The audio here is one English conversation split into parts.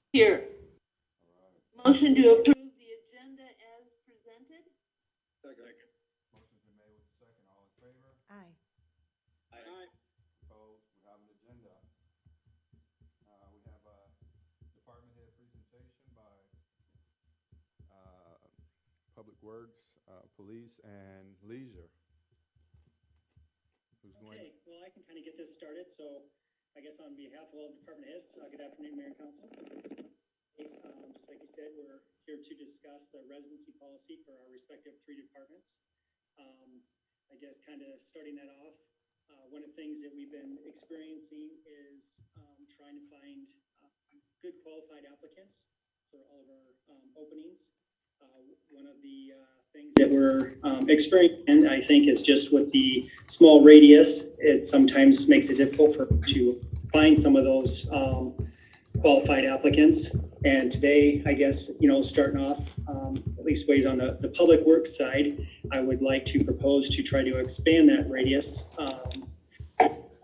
Here. Motion to approve the agenda as presented? Second. Motion's been made with the second. All in favor? Aye. Aye. Opposed? We have an agenda. We have a department head presentation by Public Works, Police, and Leisure. Who's going? Okay, well, I can kind of get this started. So I guess on behalf of all department heads, good afternoon, Mayor and Council. Just like you said, we're here to discuss the residency policy for our respective three departments. I guess kind of starting that off, one of the things that we've been experiencing is trying to find good qualified applicants for all of our openings. One of the things that we're experiencing, I think, is just with the small radius, it sometimes makes it difficult to find some of those qualified applicants. And today, I guess, starting off, at least ways on the public works side, I would like to propose to try to expand that radius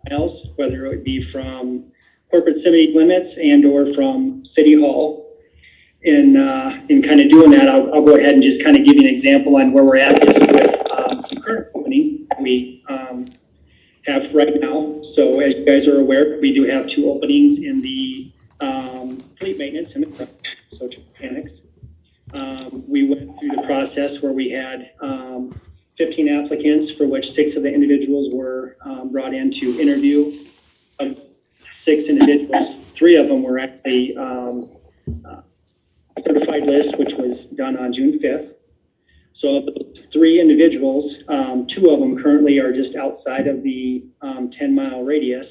else, whether it would be from corporate city limits and or from City Hall. In kind of doing that, I'll go ahead and just kind of give you an example on where we're at with some current opening we have right now. So as you guys are aware, we do have two openings in the fleet maintenance and the front, so two mechanics. We went through the process where we had 15 applicants, for which 6 of the individuals were brought in to interview. Of 6 individuals, 3 of them were actually certified list, which was done on June 5th. So of those 3 individuals, 2 of them currently are just outside of the 10-mile radius.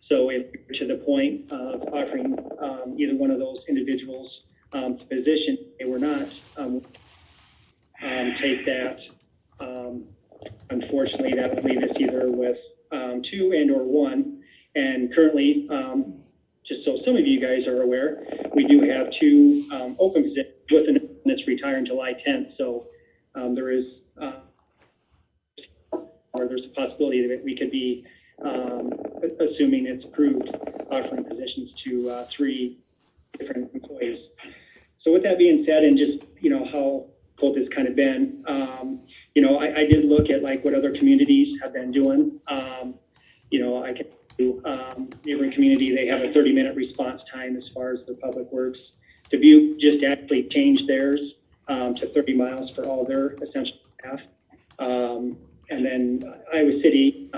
So if to the point of offering either one of those individuals position, they were not take that. Unfortunately, that would leave us either with 2 and or 1. And currently, just so some of you guys are aware, we do have 2 open positions with an that's retiring July 10th. So there is, or there's a possibility that we could be, assuming it's approved, offering positions to 3 different employees. So with that being said, and just, how both has kind of been, I did look at like what other communities have been doing. I can do neighboring community, they have a 30-minute response time as far as the public works. Dubuque just actually changed theirs to 30 miles for all their essential staff. And then Iowa City,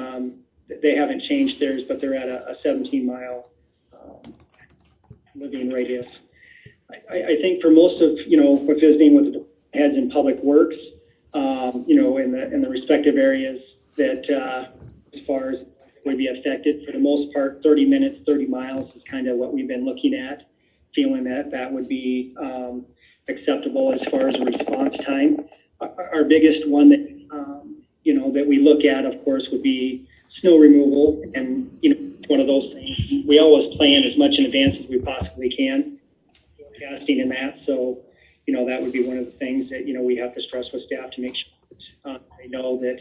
they haven't changed theirs, but they're at a 17-mile living radius. I think for most of, with visiting with the heads in public works, in the respective areas that as far as would be affected, for the most part, 30 minutes, 30 miles is kind of what we've been looking at, feeling that would be acceptable as far as a response time. Our biggest one that, that we look at, of course, would be snow removal. And, one of those things, we always plan as much in advance as we possibly can, forecasting in that. So, that would be one of the things that, we have to stress with staff to make sure that they know that,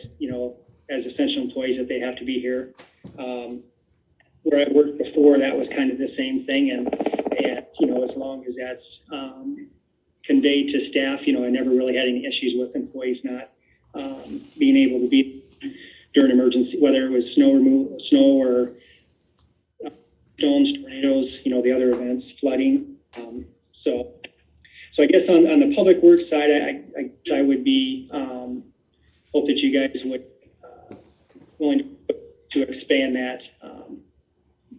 as essential employees, that they have to be here. Where I worked before, that was kind of the same thing. And as long as that's conveyed to staff, I never really had any issues with employees not being able to be during emergency, whether it was snow or storms, tornadoes, the other events, flooding. So I guess on the public works side, I would be hope that you guys would willing to expand that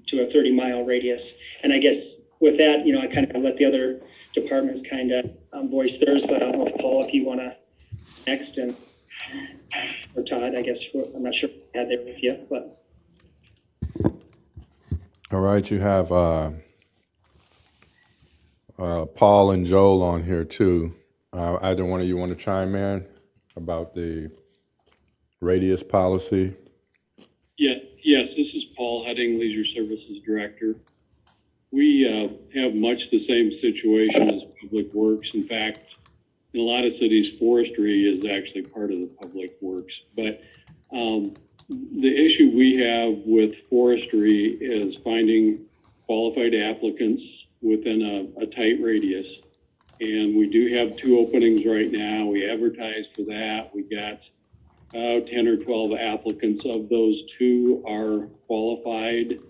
to a 30-mile radius. And I guess with that, I kind of let the other departments kind of voice theirs, but I don't know if Paul, if you want to next, and or Todd, I guess, I'm not sure if I had there with you, but. All right, you have Paul and Joel on here too. Either one of you want to chime in about the radius policy? Yes, this is Paul Hudding, Leisure Services Director. We have much the same situation as Public Works. In fact, in a lot of cities, forestry is actually part of the Public Works. But the issue we have with forestry is finding qualified applicants within a tight radius. And we do have 2 openings right now. We advertised for that. We got 10 or 12 applicants. Of those, 2 are qualified.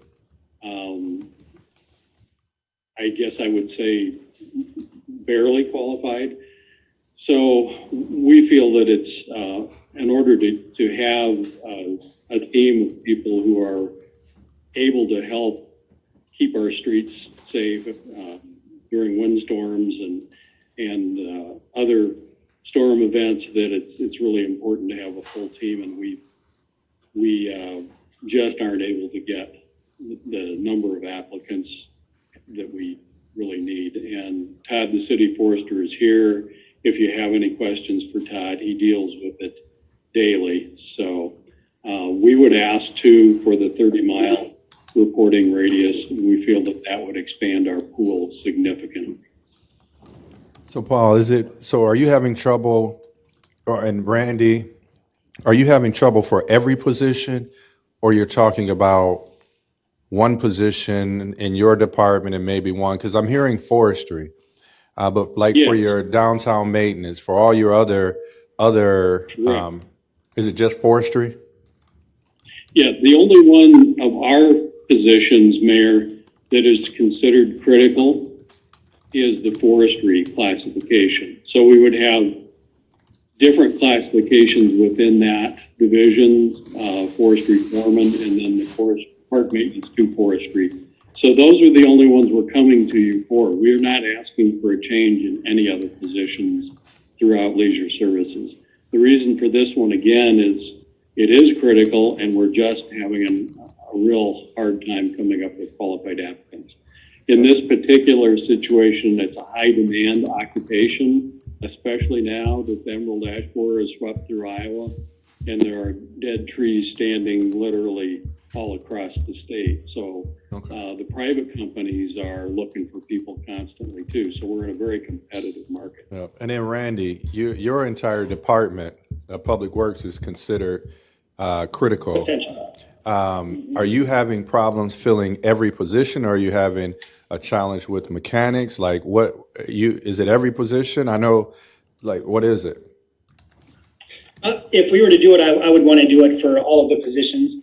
I guess I would say barely qualified. So we feel that it's in order to have a team of people who are able to help keep our streets safe during windstorms and other storm events, that it's really important to have a full team, and we just aren't able to get the number of applicants that we really need. And Todd, the city forester, is here. If you have any questions for Todd, he deals with it daily. So we would ask too for the 30-mile reporting radius. We feel that that would expand our pool significantly. So Paul, are you having trouble, and Randy, are you having trouble for every position, or you're talking about one position in your department and maybe one? Because I'm hearing forestry, but like for your downtown maintenance, for all your other, is it just forestry? Yeah, the only one of our positions, Mayor, that is considered critical is the forestry classification. So we would have different classifications within that division, forestry foreman, and then the park maintenance to forestry. So those are the only ones we're coming to you for. We're not asking for a change in any other positions throughout leisure services. The reason for this one, again, is it is critical, and we're just having a real hard time coming up with qualified applicants. In this particular situation, it's a high demand occupation, especially now that the emerald ash borer has swept through Iowa, and there are dead trees standing literally all across the state. So the private companies are looking for people constantly too. So we're in a very competitive market. Yep. And then Randy, your entire department of Public Works is considered critical. Are you having problems filling every position, or are you having a challenge with mechanics? Like is it every position? I know, like, what is it? If we were to do it, I would want to do it for all of the positions.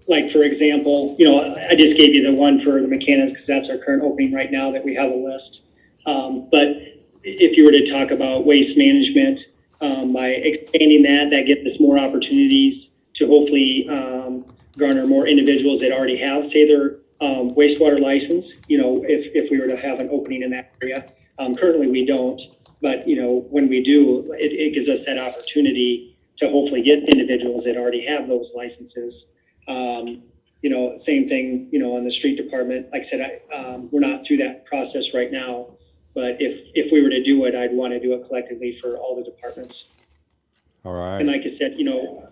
Like, for example, I just gave you the one for the mechanics because that's our current opening right now that we have a list. But if you were to talk about waste management, by expanding that gives us more opportunities to hopefully garner more individuals that already have, say, their wastewater license, if we were to have an opening in that area. Currently we don't, but when we do, it gives us that opportunity to hopefully get individuals that already have those licenses. Same thing, in the street department. Like I said, we're not through that process right now, but if we were to do it, I'd want to do it collectively for all the departments. All right. And like I said,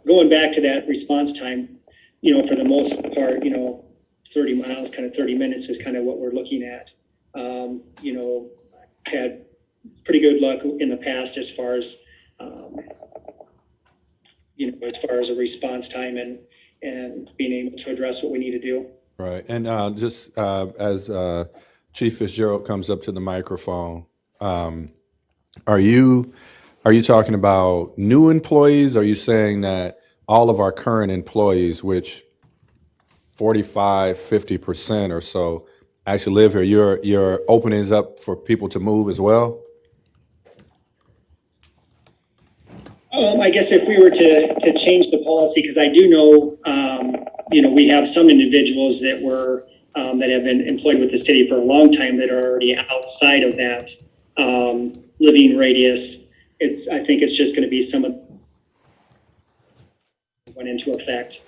going back to that response time, for the most part, 30 miles, kind of 30 minutes is kind of what we're looking at. Had pretty good luck in the past as far as, a response time and being able to address what we need to do. Right. And just as Chief Fitzgerald comes up to the microphone, are you talking about new employees? Or are you saying that all of our current employees, which 50% or so actually live here, your openings up for people to move as well? I guess if we were to change the policy, because I do know, we have some individuals that were that have been employed with the city for a long time that are already outside of that living radius. I think it's just going to be some of went into effect.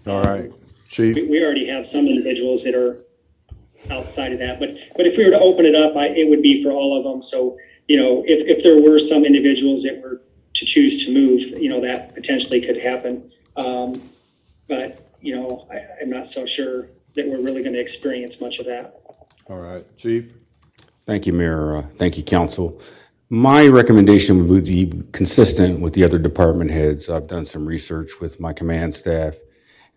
All right, Chief. We already have some individuals that are outside of that, but if we were to open it up, it would be for all of them. So if there were some individuals that were to choose to move, that potentially could happen. But I'm not so sure that we're really going to experience much of that. All right, Chief. Thank you, Mayor. Thank you, Council. My recommendation would be consistent with the other department heads. I've done some research with my command staff,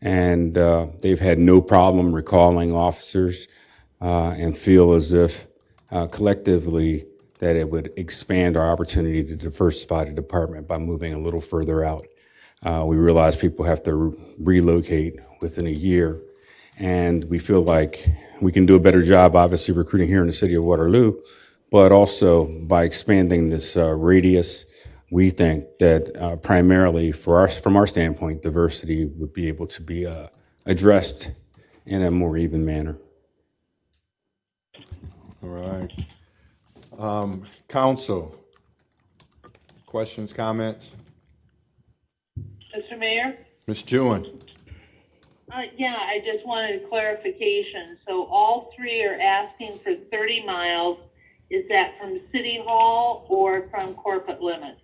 and they've had no problem recalling officers. and feel as if collectively that it would expand our opportunity to diversify the department by moving a little further out. We realize people have to relocate within a year, and we feel like we can do a better job, obviously, recruiting here in the city of Waterloo, but also by expanding this radius, we think that primarily from our standpoint, diversity would be able to be addressed in a more even manner. All right. Council, questions, comments? Mr. Mayor? Ms. Jewin? Yeah, I just wanted a clarification. So all three are asking for 30 miles. Is that from City Hall or from corporate limits?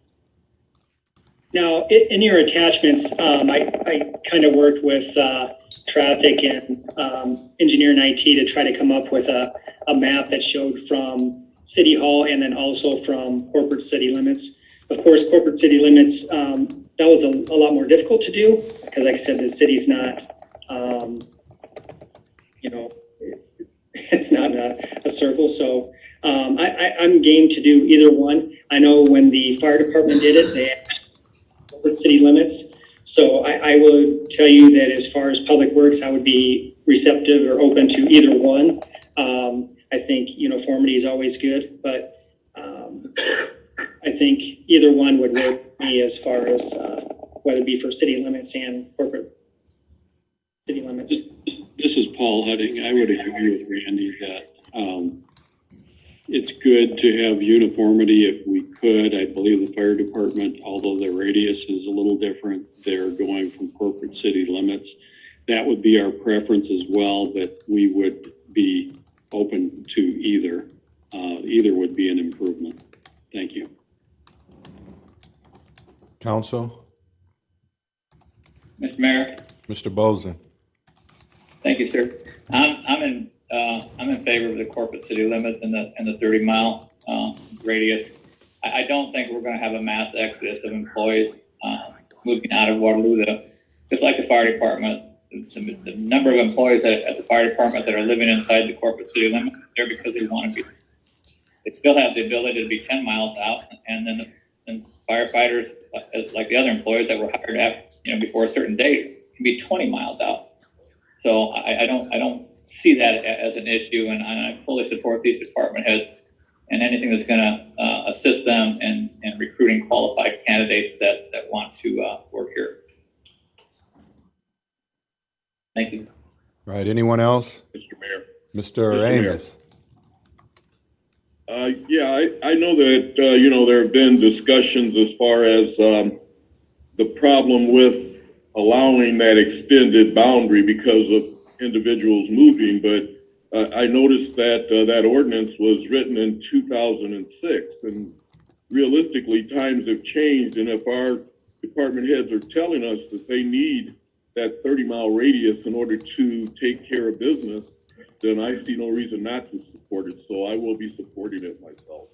Now, in your attachments, I kind of worked with traffic and engineer and IT to try to come up with a map that showed from City Hall and then also from corporate city limits. Of course, corporate city limits, that was a lot more difficult to do because, like I said, the city's not, it's not a circle. So I'm game to do either one. I know when the fire department did it, they had corporate city limits. So I would tell you that as far as public works, I would be receptive or open to either one. I think uniformity is always good, but I think either one would work for me as far as whether it be for city limits and corporate city limits. This is Paul Hudding. I would agree with Randy that it's good to have uniformity if we could. I believe the fire department, although their radius is a little different, they're going from corporate city limits. That would be our preference as well, but we would be open to either. Either would be an improvement. Thank you. Council? Mr. Mayor, Mr. Bozen? thank you, sir. I'm in favor of the corporate city limits and the 30-mile radius. I don't think we're going to have a mass exodus of employees moving out of Waterloo. Just like the fire department, the number of employees at the fire department that are living inside the corporate city limits, they're because they want to be. They still have the ability to be 10 miles out, and then the firefighters, like the other employees that were hired after, before a certain date, can be 20 miles out. So I don't see that as an issue, and I fully support these department heads and anything that's going to assist them in recruiting qualified candidates that want to work here. Thank you. Right, anyone else? Mr. Mayor. Mr. Amos? I know that, there have been discussions as far as the problem with allowing that extended boundary because of individuals moving, but I noticed that that ordinance was written in 2006, and realistically, times have changed, and if our department heads are telling us that they need that 30-mile radius in order to take care of business, then I see no reason not to support it, so I will be supporting it myself.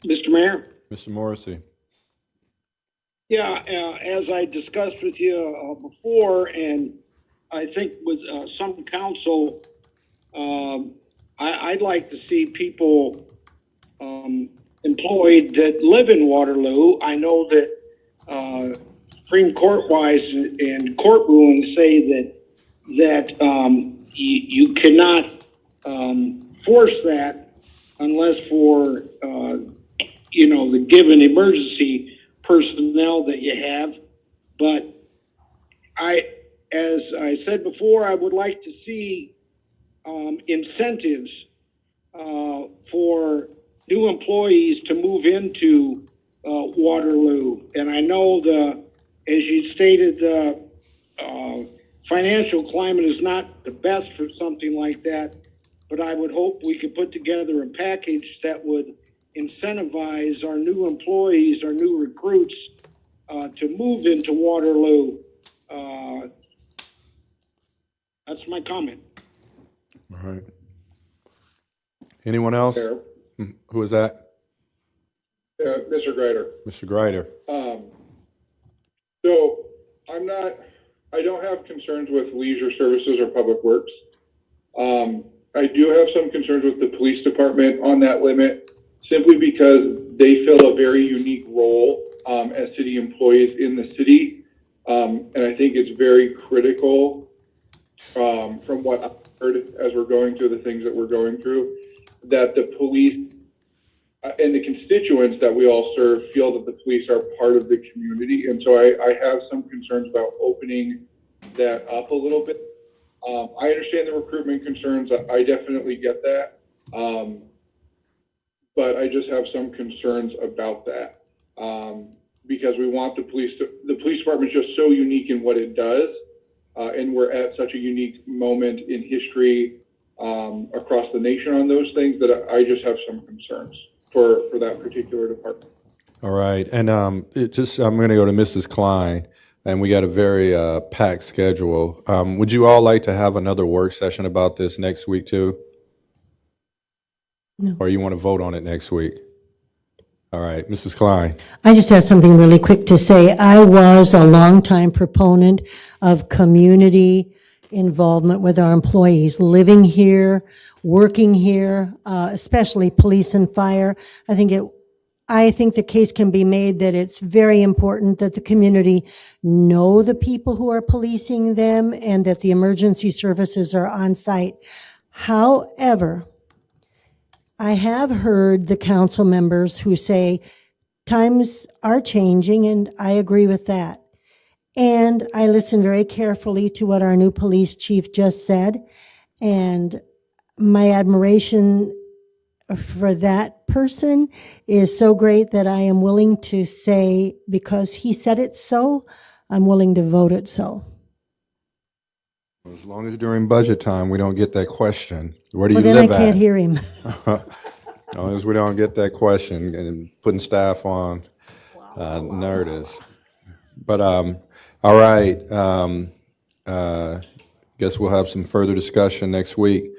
Mr. Mayor? Mr. Morrissey? Yeah, as I discussed with you before, and I think with some council, I'd like to see people employed that live in Waterloo. I know that Supreme Court wise and court rulings say that you cannot force that unless for the given emergency personnel that you have. But as I said before, I would like to see incentives for new employees to move into Waterloo. And I know as you stated, the financial climate is not the best for something like that, but I would hope we could put together a package that would incentivize our new employees, our new recruits, to move into Waterloo. That's my comment. All right. Anyone else? Mayor. Who is that? Mr. Grider. Mr. Grider. So I'm not I don't have concerns with leisure services or public works. I do have some concerns with the police department on that limit, simply because they fill a very unique role as city employees in the city. And I think it's very critical from what I've heard as we're going through the things that we're going through, that the police and the constituents that we all serve feel that the police are part of the community. And so I have some concerns about opening that up a little bit. I understand the recruitment concerns. I definitely get that. But I just have some concerns about that. Because we want the police department is just so unique in what it does. And we're at such a unique moment in history across the nation on those things that I just have some concerns for that particular department. All right. And I'm going to go to Mrs. Klein, and we got a very packed schedule. Would you all like to have another work session about this next week too? No. Or you want to vote on it next week? All right, Mrs. Klein. I just have something really quick to say. I was a longtime proponent of community involvement with our employees, living here, working here, especially police and fire. I think the case can be made that it's very important that the community know the people who are policing them and that the emergency services are on site. However, I have heard the council members who say times are changing, and I agree with that. And I listened very carefully to what our new police chief just said, and my admiration for that person is so great that I am willing to say, because he said it so, I'm willing to vote it so. As long as during budget time we don't get that question, where do Well, you then I live at? can't hear him. As long as we don't get that question and putting staff on notice. But all right, guess we'll have some further discussion next week.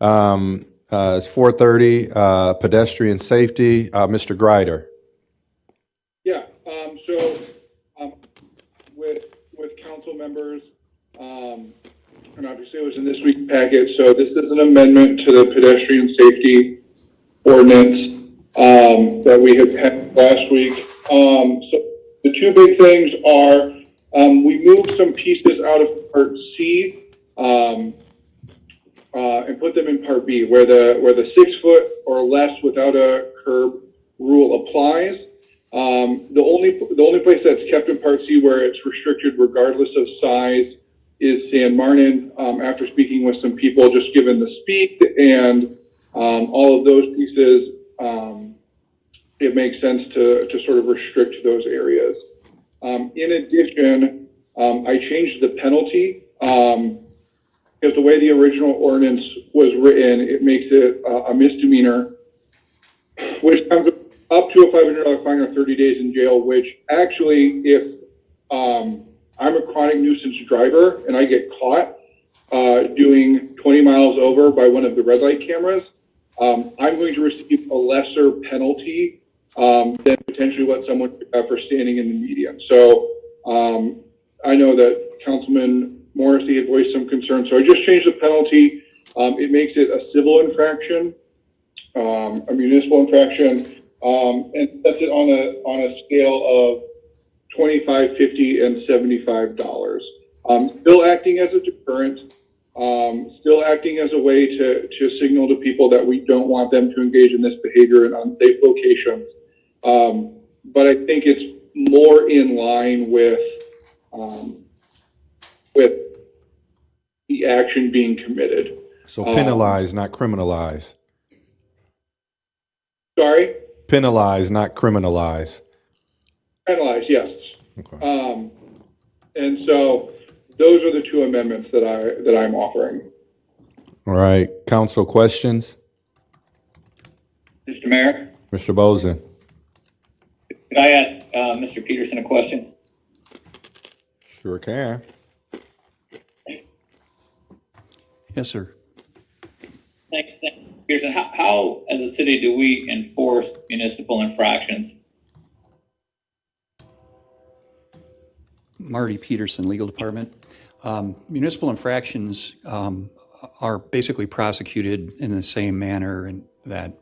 It's 4:30. Pedestrian safety. Mr. Greider. Yeah. With council members, and obviously it was in this week's packet. So this is an amendment to the pedestrian safety ordinance that we had passed last week. So the two big things are we moved some pieces out of Part C and put them in Part B, where the 6 foot or less without a curb rule applies. The only place that's kept in Part C where it's restricted regardless of size is San Martin. After speaking with some people, just given the speed and all of those pieces, it makes sense to sort of restrict those areas. In addition, I changed the penalty because the way the original ordinance was written, it makes it a misdemeanor, which comes up to a $500 fine or 30 days in jail, which actually, if I'm a chronic nuisance driver and I get caught doing 20 miles over by one of the red light cameras, I'm going to receive a lesser penalty than potentially what someone could have for standing in the median. So I know that Councilman Morrissey had voiced some concern, so I just changed the penalty. It makes it a civil infraction, a municipal infraction, and sets it on a scale of $25, $50, and $75. Still acting as a deterrent, still acting as a way to signal to people that we don't want them to engage in this behavior in unsafe locations. But I think it's more in line with the action being committed. So penalize, not criminalize. Sorry? Penalize, not criminalize. Penalize, yes. Okay. And so those are the two amendments that I'm offering. All right. Council questions? Mr. Mayor, Mr. Bozen. could I ask Mr. Peterson a question? Sure can. Yes, sir. Thanks, Peterson. How, as a city, do we enforce municipal infractions? Marty Peterson, Legal Department. Municipal infractions are basically prosecuted in the same manner that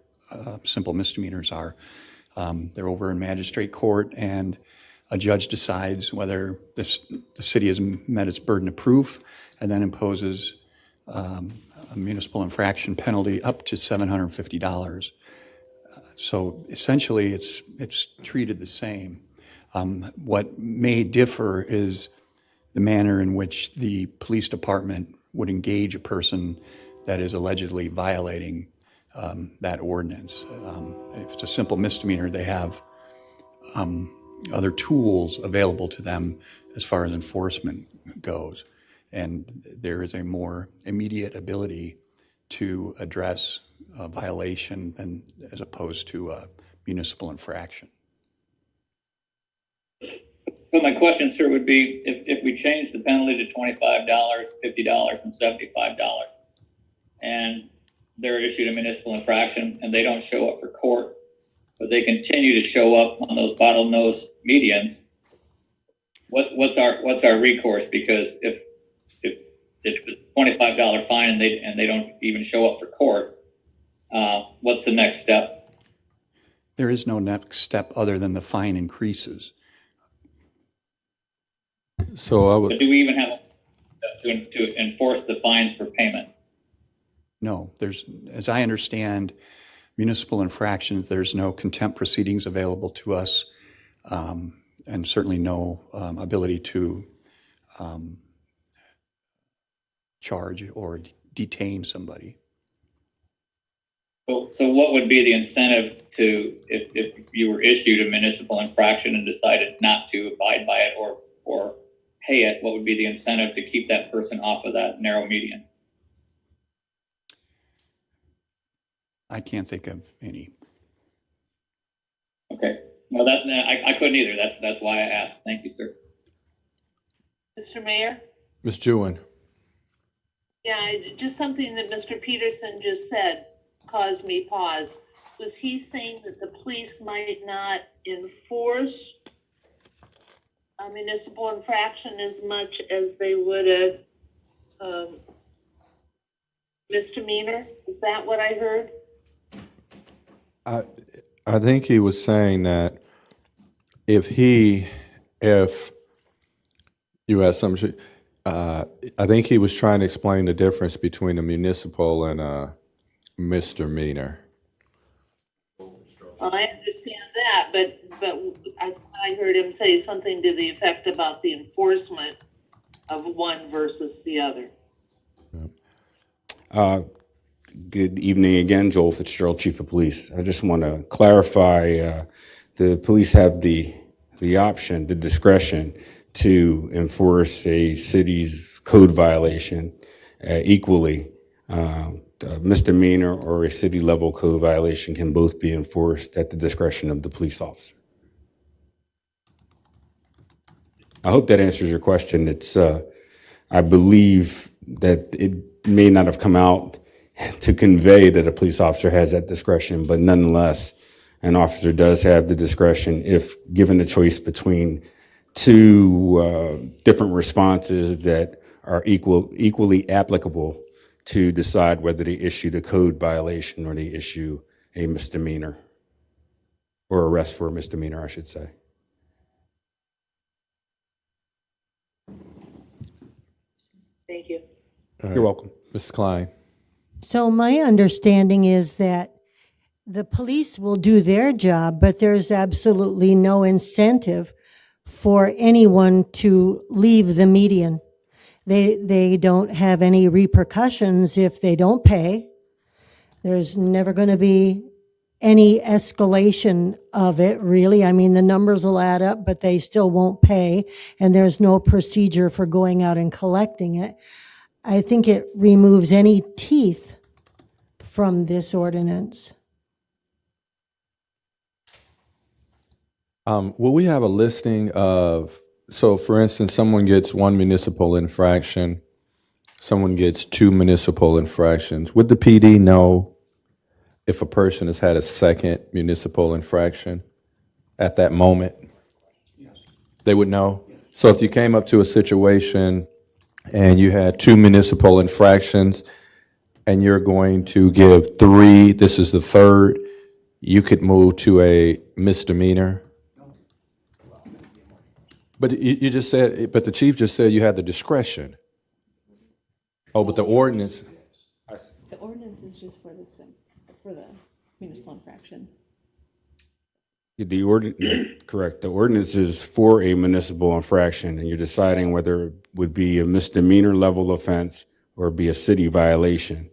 simple misdemeanors are. They're over in magistrate court, and a judge decides whether the city has met its burden of proof, and then imposes a municipal infraction penalty up to $750. So essentially, it's treated the same. What may differ is the manner in which the police department would engage a person that is allegedly violating that ordinance. If it's a simple misdemeanor, they have other tools available to them as far as enforcement goes. And there is a more immediate ability to address a violation as opposed to a municipal infraction. So my question, sir, would be if we change the penalty to $25, $50, and $75, and they're issued a municipal infraction and they don't show up for court, but they continue to show up on those bottlenose medians, what's our recourse? Because if it's a $25 fine and they don't even show up for court, what's the next step? There is no next step other than the fine increases. So But do we even have to enforce the fines for payment? No, as I understand, municipal infractions, there's no contempt proceedings available to us, and certainly no ability to charge or detain somebody. So what would be the incentive if you were issued a municipal infraction and decided not to abide by it or pay it, what would be the incentive to keep that person off of that narrow median? I can't think of any. Okay. Well, I couldn't either. That's why I asked. Thank you, sir. Mr. Mayor? Ms. Jewin. Yeah, just something that Mr. Peterson just said caused me pause. Was he saying that the police might not enforce a municipal infraction as much as they would a misdemeanor? Is that what I heard? I think he was saying that if you had some, I think he was trying to explain the difference between a municipal and a misdemeanor. Well, I understand that, but I heard him say something to the effect about the enforcement of one versus the other. Good evening again, Joel Fitzgerald, Chief of Police. I just want to clarify, the police have the option, the discretion to enforce a city's code violation equally. A misdemeanor or a city level code violation can both be enforced at the discretion of the police officer. I hope that answers your question. It's, I believe that it may not have come out to convey that a police officer has that discretion, but nonetheless, an officer does have the discretion if given the choice between two different responses that are equally applicable to decide whether they issue the code violation or they issue a misdemeanor or arrest for a misdemeanor, I should say. Thank you. You're welcome. Ms. Klein. So my understanding is that the police will do their job, but there's absolutely no incentive for anyone to leave the median. They don't have any repercussions if they don't pay. There's never going to be any escalation of it, really. I mean, the numbers will add up, but they still won't pay, and there's no procedure for going out and collecting it. I think it removes any teeth from this ordinance. Will we have a listing of, so for instance, someone gets one municipal infraction, someone gets two municipal infractions. Would the PD know if a person has had a second municipal infraction at that moment? Yes. They would know? So if you came up to a situation and you had 2 municipal infractions, and you're going to give 3, this is the third, you could move to a misdemeanor? But you just said, but the chief just said you had the discretion. Oh, but the ordinance, The ordinance is just for the municipal infraction. Correct. The ordinance is for a municipal infraction, and you're deciding whether it would be a misdemeanor level offense or be a city violation.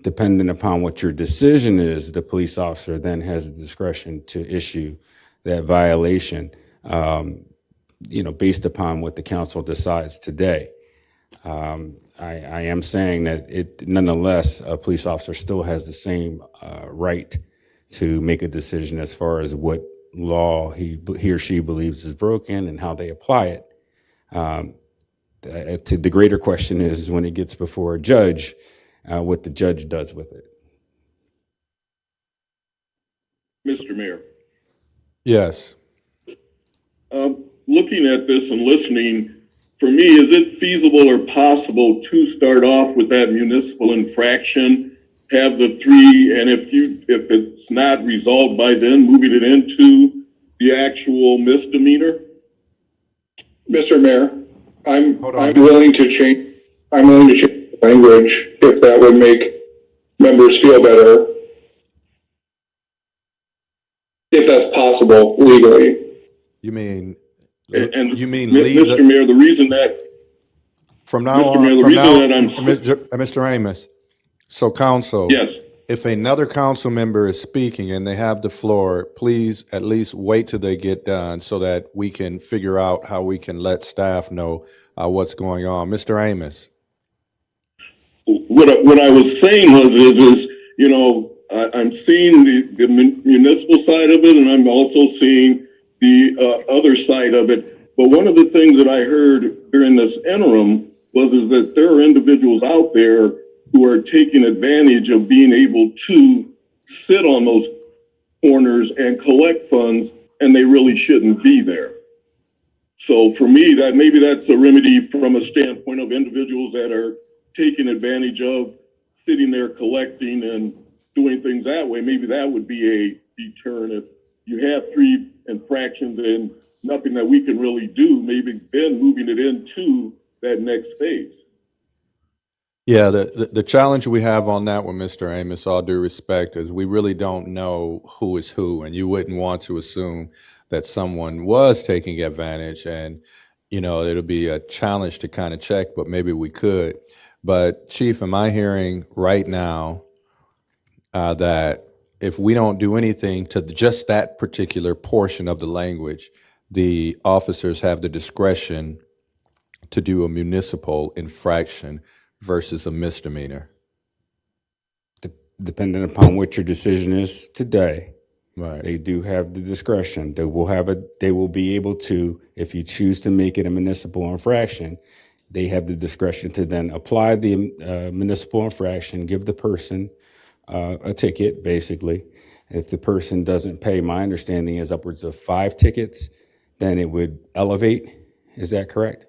Depending upon what your decision is, the police officer then has the discretion to issue that violation, based upon what the council decides today. I am saying that nonetheless, a police officer still has the same right to make a decision as far as what law he or she believes is broken and how they apply it. The greater question is when it gets before a judge, what the judge does with it. Mr. Mayor, yes. looking at this and listening, for me, is it feasible or possible to start off with that municipal infraction, have the 3, and if it's not resolved by then, moving it into the actual misdemeanor? Mr. Mayor, I'm willing to change the language if that would make members feel better. If that's possible legally. You mean, And you mean leave Mr. Mayor, the reason that from now Mr. on, Mayor, the from reason now, that I'm Mr. Amos, so council. yes. If another council member is speaking and they have the floor, please at least wait till they get done so that we can figure out how we can let staff know what's going on. Mr. Amos. What I was saying is I'm seeing the municipal side of it, and I'm also seeing the other side of it. But one of the things that I heard during this interim was that there are individuals out there who are taking advantage of being able to sit on those corners and collect funds, and they really shouldn't be there. So for me, that maybe that's a remedy from a standpoint of individuals that are taking advantage of sitting there collecting and doing things that way. Maybe that would be a deterrent. If you have 3 infractions and nothing that we can really do, maybe then moving it into that next phase. Yeah, the challenge we have on that one, Mr. Amos, all due respect, is we really don't know who is who, and you wouldn't want to assume that someone was taking advantage, and it'll be a challenge to kind of check, but maybe we could. But Chief, am I hearing right now that if we don't do anything to just that particular portion of the language, the officers have the discretion to do a municipal infraction versus a misdemeanor? Depending upon what your decision is today, Right. they do have the discretion. They will be able to, if you choose to make it a municipal infraction, they have the discretion to then apply the municipal infraction, give the person a ticket, basically. If the person doesn't pay, my understanding is upwards of 5 tickets, then it would elevate. Is that correct?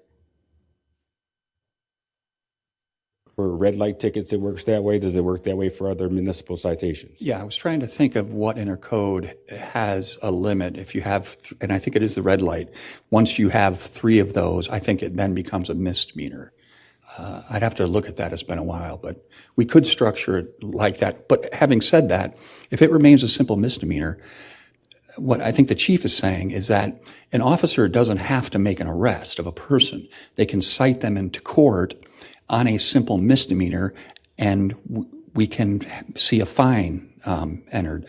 For red light tickets, it works that way. Does it work that way for other municipal citations? Yeah, I was trying to think of what in our code has a limit. If you have, and I think it is the red light. Once you have 3 of those, I think it then becomes a misdemeanor. I'd have to look at that. It's been a while, but we could structure it like that. But having said that, if it remains a simple misdemeanor, what I think the chief is saying is that an officer doesn't have to make an arrest of a person. They can cite them into court on a simple misdemeanor, and we can see a fine entered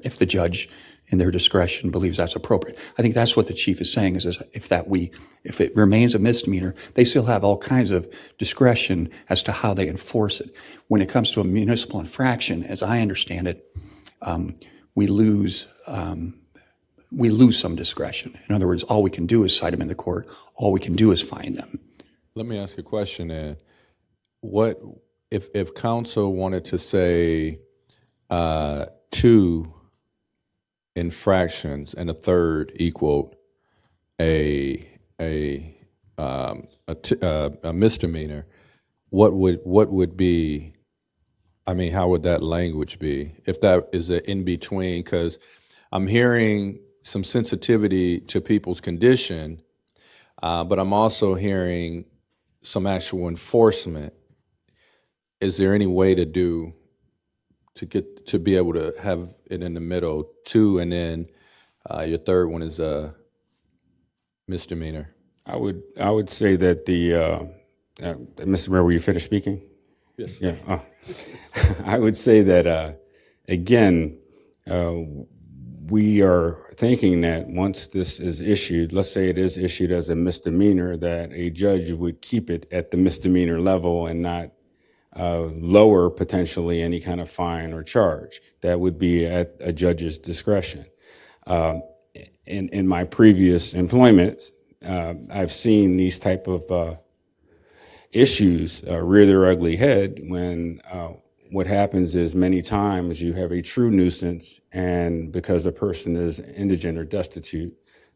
if the judge, in their discretion, believes that's appropriate. I think that's what the chief is saying is if it remains a misdemeanor, they still have all kinds of discretion as to how they enforce it. When it comes to a municipal infraction, as I understand it, we lose some discretion. In other words, all we can do is cite them in the court. All we can do is fine them. Let me ask you a question then. What if council wanted to say 2 infractions and a third equaled a a misdemeanor, what would be, I mean, how would that language be if that is an in between? Because I'm hearing some sensitivity to people's condition, but I'm also hearing some actual enforcement. Is there any way to get to be able to have it in the middle too, and then your third one is a misdemeanor? I would say that Mr. Mayor, were you finished speaking? Yes. Yeah. I would say that, again, we are thinking that once this is issued, let's say it is issued as a misdemeanor, that a judge would keep it at the misdemeanor level and not lower potentially any kind of fine or charge. That would be at a judge's discretion. In my previous employment, I've seen these type of issues rear their ugly head when what happens is many times you have a true nuisance, and because a person is indigent or destitute,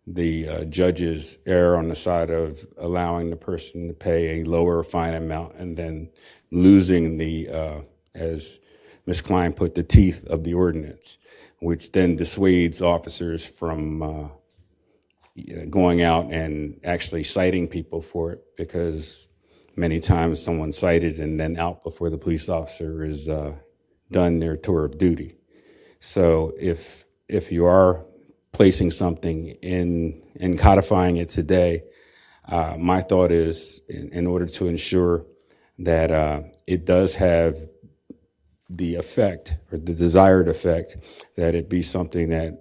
the judges err on the side of allowing the person to pay a lower fine amount and then losing the, as Ms. Klein put, the teeth of the ordinance, which then dissuades officers from going out and actually citing people for it, because many times someone's cited and then out before the police officer is done their tour of duty. So if you are placing something in and codifying it today, my thought is in order to ensure that it does have the effect or the desired effect, that it be something that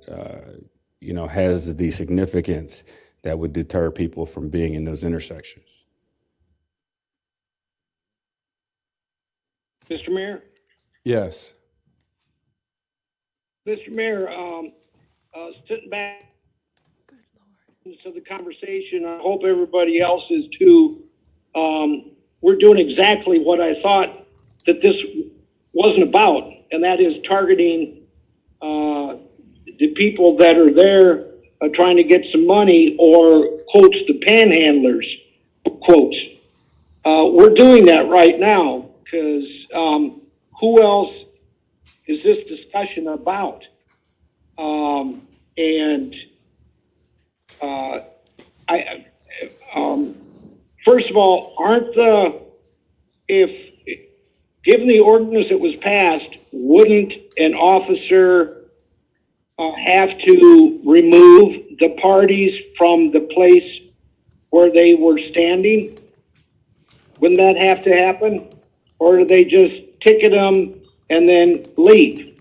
has the significance that would deter people from being in those intersections. Mr. Mayor? Yes. Mr. Mayor, sitting back to the conversation, I hope everybody else is too. We're doing exactly what I thought that this wasn't about, and that is targeting the people that are there trying to get some money, or quotes, the panhandlers, quotes. We're doing that right now because who else is this discussion about? First of all, if given the ordinance that was passed, wouldn't an officer have to remove the parties from the place where they were standing? Wouldn't that have to happen? Or do they just ticket them and then leave?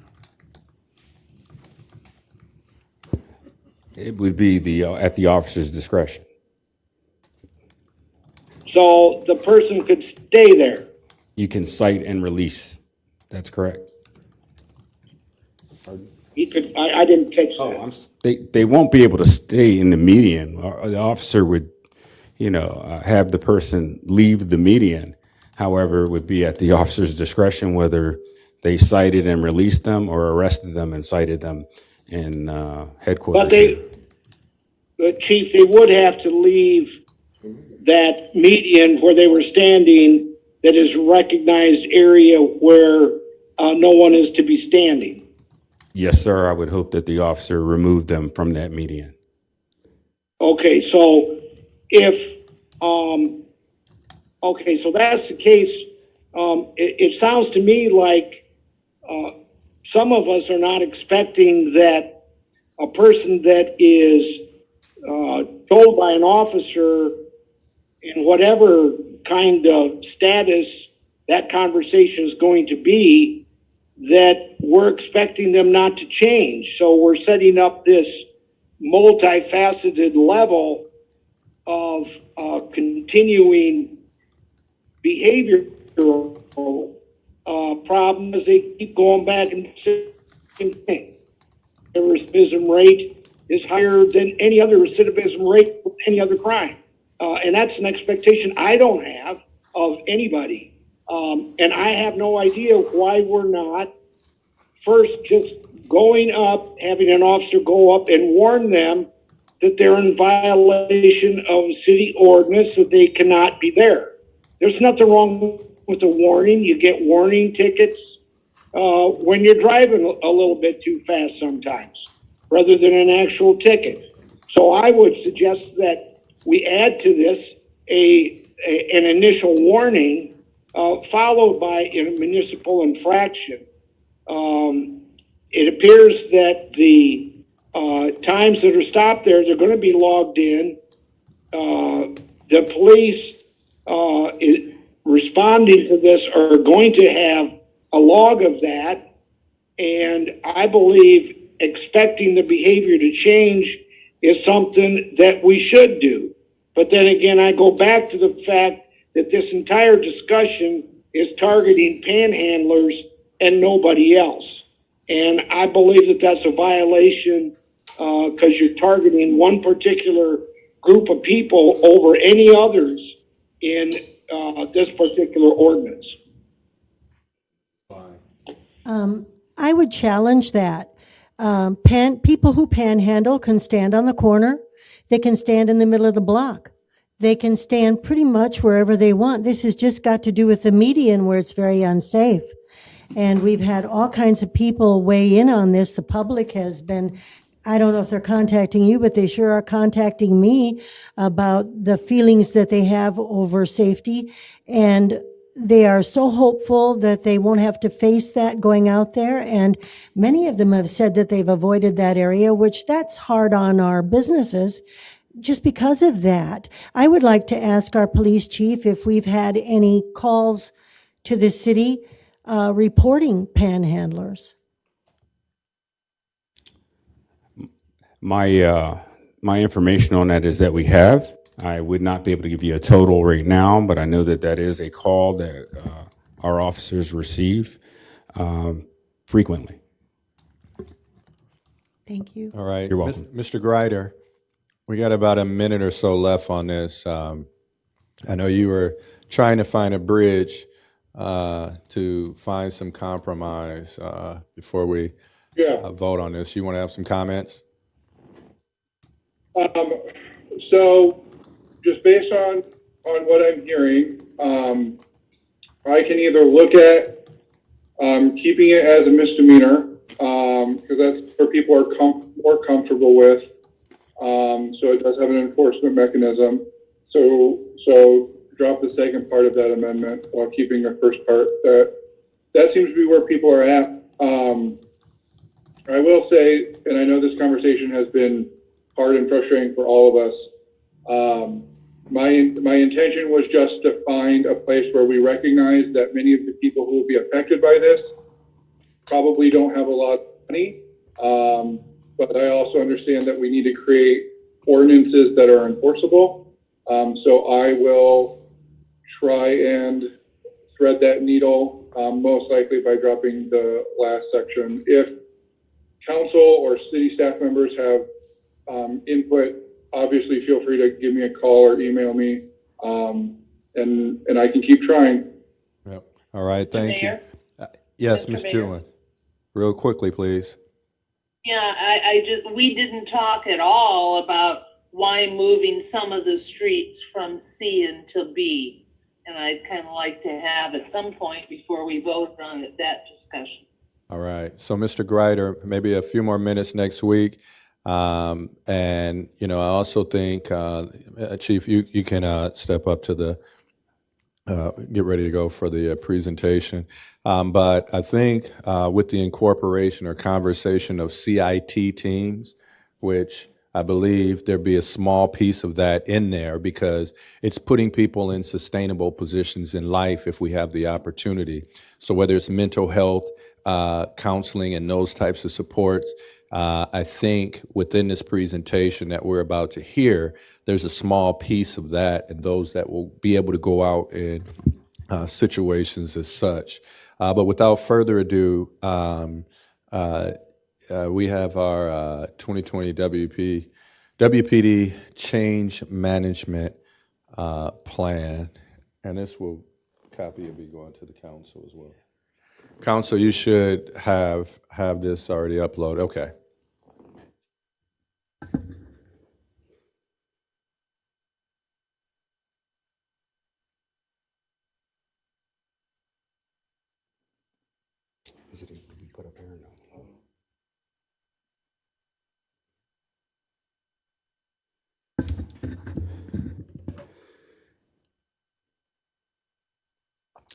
It would be at the officer's discretion. So the person could stay there. You can cite and release. That's correct. He could. I didn't catch that. They won't be able to stay in the median. The officer would, have the person leave the median. However, it would be at the officer's discretion whether they cited and released them or arrested them and cited them in headquarters. But Chief, they would have to leave that median where they were standing, that is a recognized area where no one is to be standing. Yes, sir. I would hope that the officer removed them from that median. Okay, so so that's the case. It sounds to me like some of us are not expecting that a person that is told by an officer in whatever kind of status that conversation is going to be, that we're expecting them not to change. So we're setting up this multifaceted level of continuing behavioral problem as they keep going back and saying the same thing. The recidivism rate is higher than any other recidivism rate with any other crime. And that's an expectation I don't have of anybody. And I have no idea why we're not first just going up, having an officer go up and warn them that they're in violation of city ordinance, that they cannot be there. There's nothing wrong with a warning. You get warning tickets when you're driving a little bit too fast sometimes, rather than an actual ticket. So I would suggest that we add to this an initial warning followed by a municipal infraction. It appears that the times that are stopped there, they're going to be logged in. The police responding to this are going to have a log of that, and I believe expecting the behavior to change is something that we should do. But then again, I go back to the fact that this entire discussion is targeting panhandlers and nobody else. And I believe that that's a violation because you're targeting one particular group of people over any others in this particular ordinance. I would challenge that. People who panhandle can stand on the corner. They can stand in the middle of the block. They can stand pretty much wherever they want. This has just got to do with the median where it's very unsafe. And we've had all kinds of people weigh in on this. The public has been, I don't know if they're contacting you, but they sure are contacting me about the feelings that they have over safety. And they are so hopeful that they won't have to face that going out there. And many of them have said that they've avoided that area, which that's hard on our businesses just because of that. I would like to ask our police chief if we've had any calls to the city reporting panhandlers. My information on that is that we have. I would not be able to give you a total right now, but I know that that is a call that our officers receive frequently. Thank you. All right. You're welcome. Mr. Greider, we got about a minute or so left on this. I know you were trying to find a bridge to find some compromise before we vote on this. You want to have some comments? So just based on what I'm hearing, I can either look at keeping it as a misdemeanor, because that's where people are more comfortable with. So it does have an enforcement mechanism. So drop the second part of that amendment while keeping the first part. That seems to be where people are at. I will say, and I know this conversation has been hard and frustrating for all of us. My intention was just to find a place where we recognize that many of the people who will be affected by this probably don't have a lot of money. But I also understand that we need to create ordinances that are enforceable. So I will try and thread that needle, most likely by dropping the last section. If council or city staff members have input, obviously feel free to give me a call or email me, and I can keep trying. Yep. All right. Thank you. Mayor? Yes, Mr. Ms. Mayor? Jewin. Real quickly, please. Yeah, we didn't talk at all about why moving some of the streets from C into B. And I'd kind of like to have at some point before we vote on it, that discussion. All right. So, Mr. Greider, maybe a few more minutes next week. And, I also think, Chief, you can step up to the, get ready to go for the presentation. But I think with the incorporation or conversation of CIT teams, which I believe there'd be a small piece of that in there because it's putting people in sustainable positions in life if we have the opportunity. So whether it's mental health, counseling, and those types of supports, I think within this presentation that we're about to hear, there's a small piece of that and those that will be able to go out in situations as such. But without further ado, we have our 2020 WPD Change Management Plan, and this copy will be going to the council as well. Council, you should have this already uploaded. Okay. Is it put up there or no?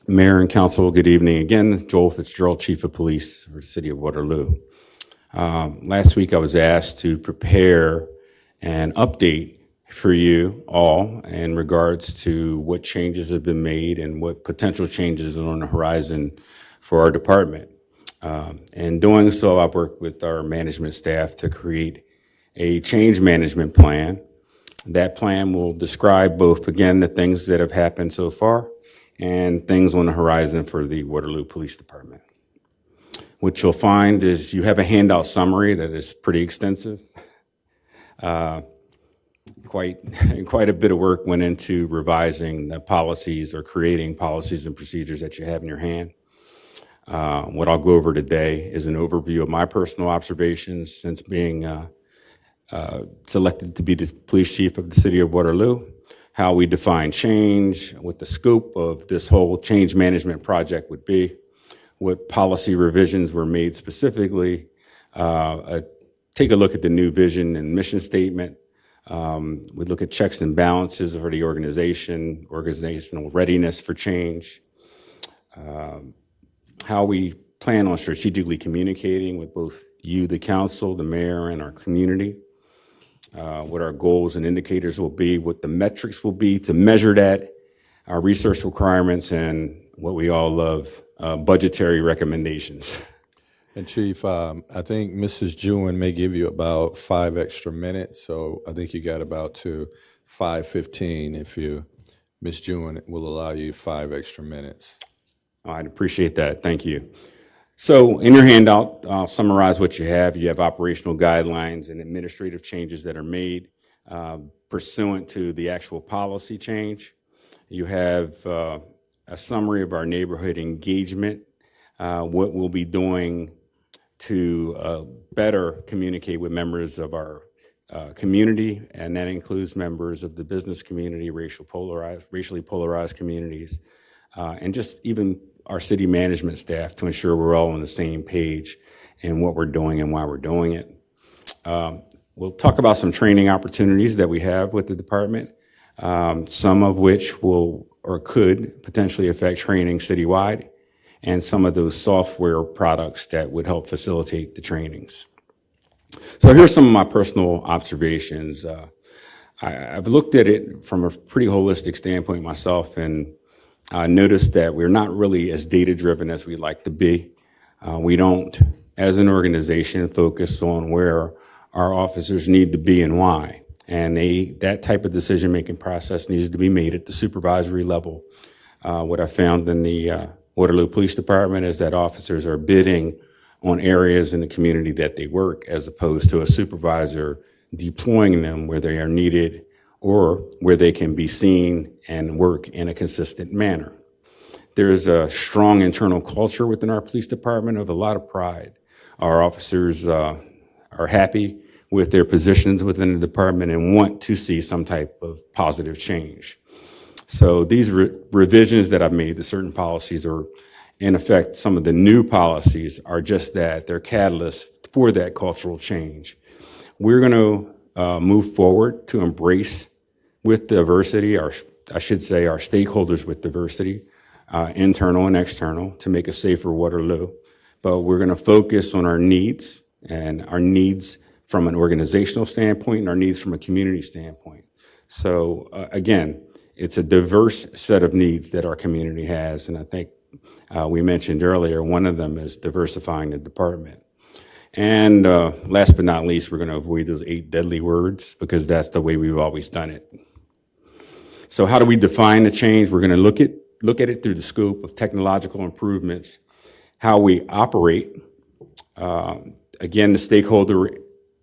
Mayor and council, good evening again. Joel Fitzgerald, Chief of Police for the City of Waterloo. Last week I was asked to prepare an update for you all in regards to what changes have been made and what potential changes are on the horizon for our department. In doing so, I've worked with our management staff to create a change management plan. That plan will describe both, again, the things that have happened so far and things on the horizon for the Waterloo Police Department. What you'll find is you have a handout summary that is pretty extensive. Quite a bit of work went into revising the policies or creating policies and procedures that you have in your hand. What I'll go over today is an overview of my personal observations since being selected to be the police chief of the City of Waterloo, how we define change, what the scope of this whole change management project would be, what policy revisions were made specifically, take a look at the new vision and mission statement. We look at checks and balances for the organization, organizational readiness for change, how we plan on strategically communicating with both you, the council, the mayor, and our community, what our goals and indicators will be, what the metrics will be to measure that, our research requirements, and what we all love, budgetary recommendations. And Chief, I think Mrs. Jewin may give you about 5 extra minutes, so I think you got about to 5:15 if Ms. Jewin will allow you 5 extra minutes. I'd appreciate that. Thank you. So in your handout, I'll summarize what you have. You have operational guidelines and administrative changes that are made pursuant to the actual policy change. You have a summary of our neighborhood engagement, what we'll be doing to better communicate with members of our community, and that includes members of the business community, racially polarized communities, and just even our city management staff to ensure we're all on the same page in what we're doing and why we're doing it. We'll talk about some training opportunities that we have with the department, some of which will or could potentially affect training citywide, and some of those software products that would help facilitate the trainings. So here's some of my personal observations. I've looked at it from a pretty holistic standpoint myself, and I noticed that we're not really as data-driven as we'd like to be. We don't, as an organization, focus on where our officers need to be and why. And that type of decision-making process needs to be made at the supervisory level. What I found in the Waterloo Police Department is that officers are bidding on areas in the community that they work, as opposed to a supervisor deploying them where they are needed or where they can be seen and work in a consistent manner. There is a strong internal culture within our police department of a lot of pride. Our officers are happy with their positions within the department and want to see some type of positive change. So these revisions that I've made to certain policies, or in effect, some of the new policies, are just that. They're catalysts for that cultural change. We're going to move forward to embrace with diversity, our stakeholders with diversity, internal and external, to make a safer Waterloo. But we're going to focus on our needs, and our needs from an organizational standpoint and our needs from a community standpoint. So again, it's a diverse set of needs that our community has, and I think we mentioned earlier, one of them is diversifying the department. And last but not least, we're going to avoid those 8 deadly words, because that's the way we've always done it. So how do we define the change? We're going to look at it through the scope of technological improvements, how we operate, again, the stakeholder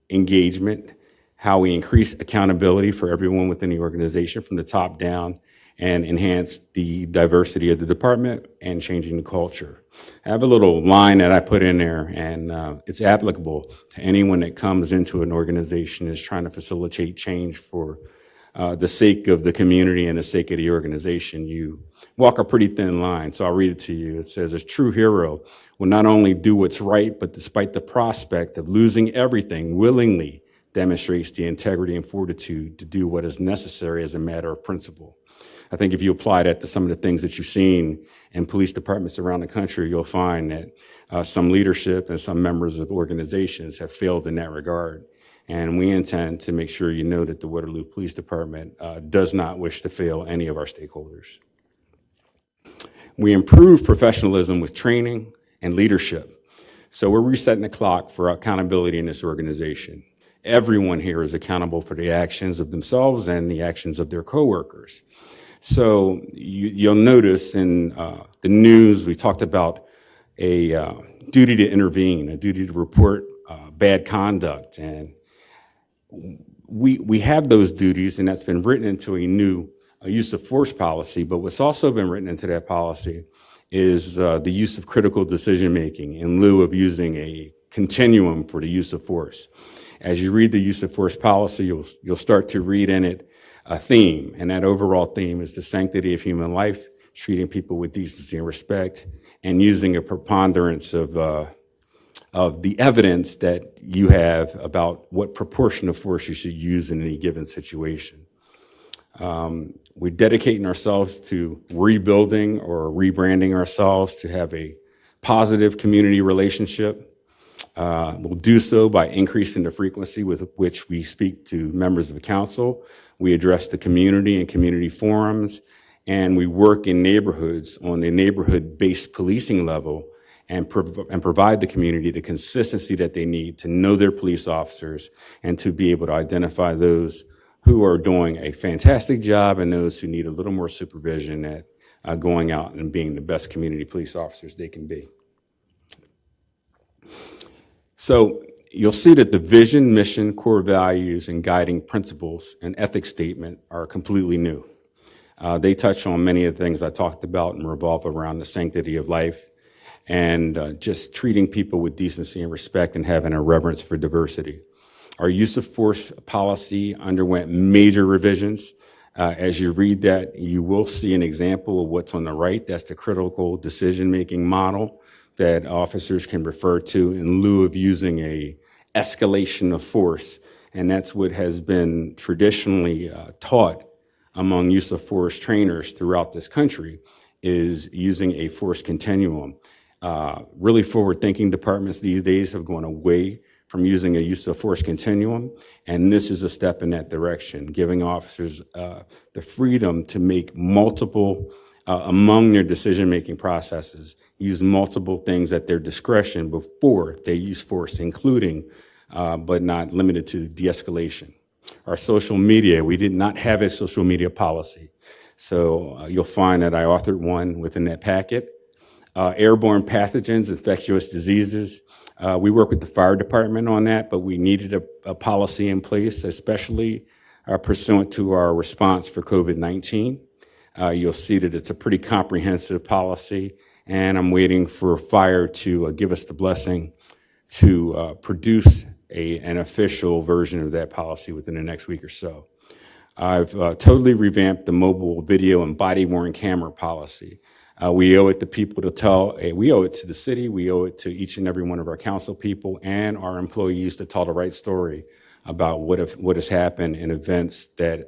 engagement, how we increase accountability for everyone within the organization from the top down, and enhance the diversity of the department and changing the culture. I have a little line that I put in there, and it's applicable to anyone that comes into an organization is trying to facilitate change for the sake of the community and the sake of the organization, you walk a pretty thin line. So I'll read it to you. It says, a true hero will not only do what's right, but despite the prospect of losing everything, willingly demonstrates the integrity and fortitude to do what is necessary as a matter of principle. I think if you apply that to some of the things that you've seen in police departments around the country, you'll find that some leadership and some members of organizations have failed in that regard. And we intend to make sure you know that the Waterloo Police Department does not wish to fail any of our stakeholders. We improve professionalism with training and leadership. So we're resetting the clock for accountability in this organization. Everyone here is accountable for the actions of themselves and the actions of their coworkers. So you'll notice in the news, we talked about a duty to intervene, a duty to report bad conduct. And we have those duties, and that's been written into a new use of force policy. But what's also been written into that policy is the use of critical decision-making in lieu of using a continuum for the use of force. As you read the use of force policy, you'll start to read in it a theme, and that overall theme is the sanctity of human life, treating people with decency and respect, and using a preponderance of the evidence that you have about what proportion of force you should use in any given situation. We're dedicating ourselves to rebuilding or rebranding ourselves to have a positive community relationship. We'll do so by increasing the frequency with which we speak to members of the council. We address the community and community forums, and we work in neighborhoods on the neighborhood-based policing level and provide the community the consistency that they need to know their police officers and to be able to identify those who are doing a fantastic job and those who need a little more supervision at going out and being the best community police officers they can be. So you'll see that the vision, mission, core values, and guiding principles and ethics statement are completely new. They touch on many of the things I talked about and revolve around the sanctity of life and just treating people with decency and respect and having a reverence for diversity. Our use of force policy underwent major revisions. As you read that, you will see an example of what's on the right. That's the critical decision-making model that officers can refer to in lieu of using a escalation of force. And that's what has been traditionally taught among use of force trainers throughout this country, is using a force continuum. Really forward-thinking departments these days have gone away from using a use of force continuum, and this is a step in that direction, giving officers the freedom to make multiple, among their decision-making processes, use multiple things at their discretion before they use force, including, but not limited to, de-escalation. Our social media, we did not have a social media policy. So you'll find that I authored one within that packet. Airborne pathogens, infectious diseases. We work with the fire department on that, but we needed a policy in place, especially pursuant to our response for COVID-19. You'll see that it's a pretty comprehensive policy, and I'm waiting for fire to give us the blessing to produce an official version of that policy within the next week or so. I've totally revamped the mobile video and body-worn camera policy. We owe it to people to tell, we owe it to the city, we owe it to each and every one of our council people and our employees to tell the right story about what has happened in events that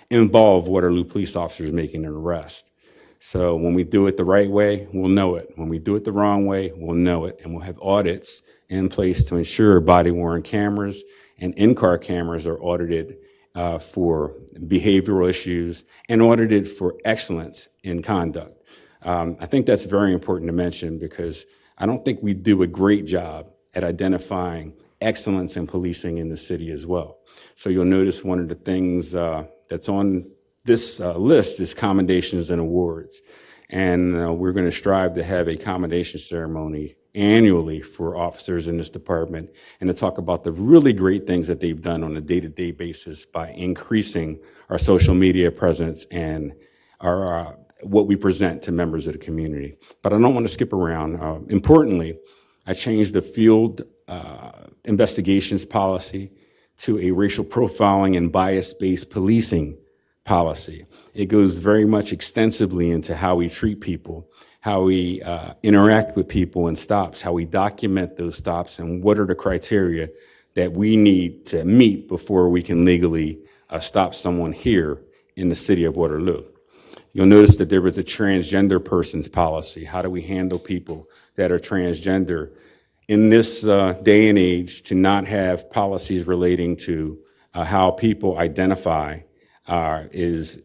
involve Waterloo police officers making an arrest. So when we do it the right way, we'll know it. When we do it the wrong way, we'll know it. And we'll have audits in place to ensure body-worn cameras and in-car cameras are audited for behavioral issues and audited for excellence in conduct. I think that's very important to mention because I don't think we do a great job at identifying excellence in policing in the city as well. So you'll notice one of the things that's on this list is commendations and awards. And we're going to strive to have a commendation ceremony annually for officers in this department and to talk about the really great things that they've done on a day-to-day basis by increasing our social media presence and our what we present to members of the community. But I don't want to skip around. Importantly, I changed the field investigations policy to a racial profiling and bias-based policing policy. It goes very much extensively into how we treat people, how we interact with people in stops, how we document those stops, and what are the criteria that we need to meet before we can legally stop someone here in the city of Waterloo. You'll notice that there was a transgender persons policy. How do we handle people that are transgender? In this day and age, to not have policies relating to how people identify is,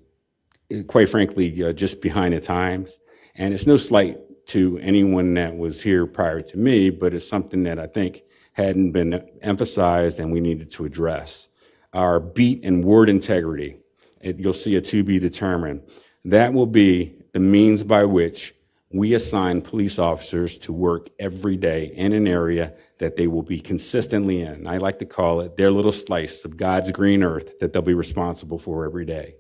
quite frankly, just behind the times. And it's no slight to anyone that was here prior to me, but it's something that I think hadn't been emphasized and we needed to address. Our beat and word integrity, you'll see a to be determined. That will be the means by which we assign police officers to work every day in an area that they will be consistently in. I like to call it their little slice of God's green earth that they'll be responsible for every day.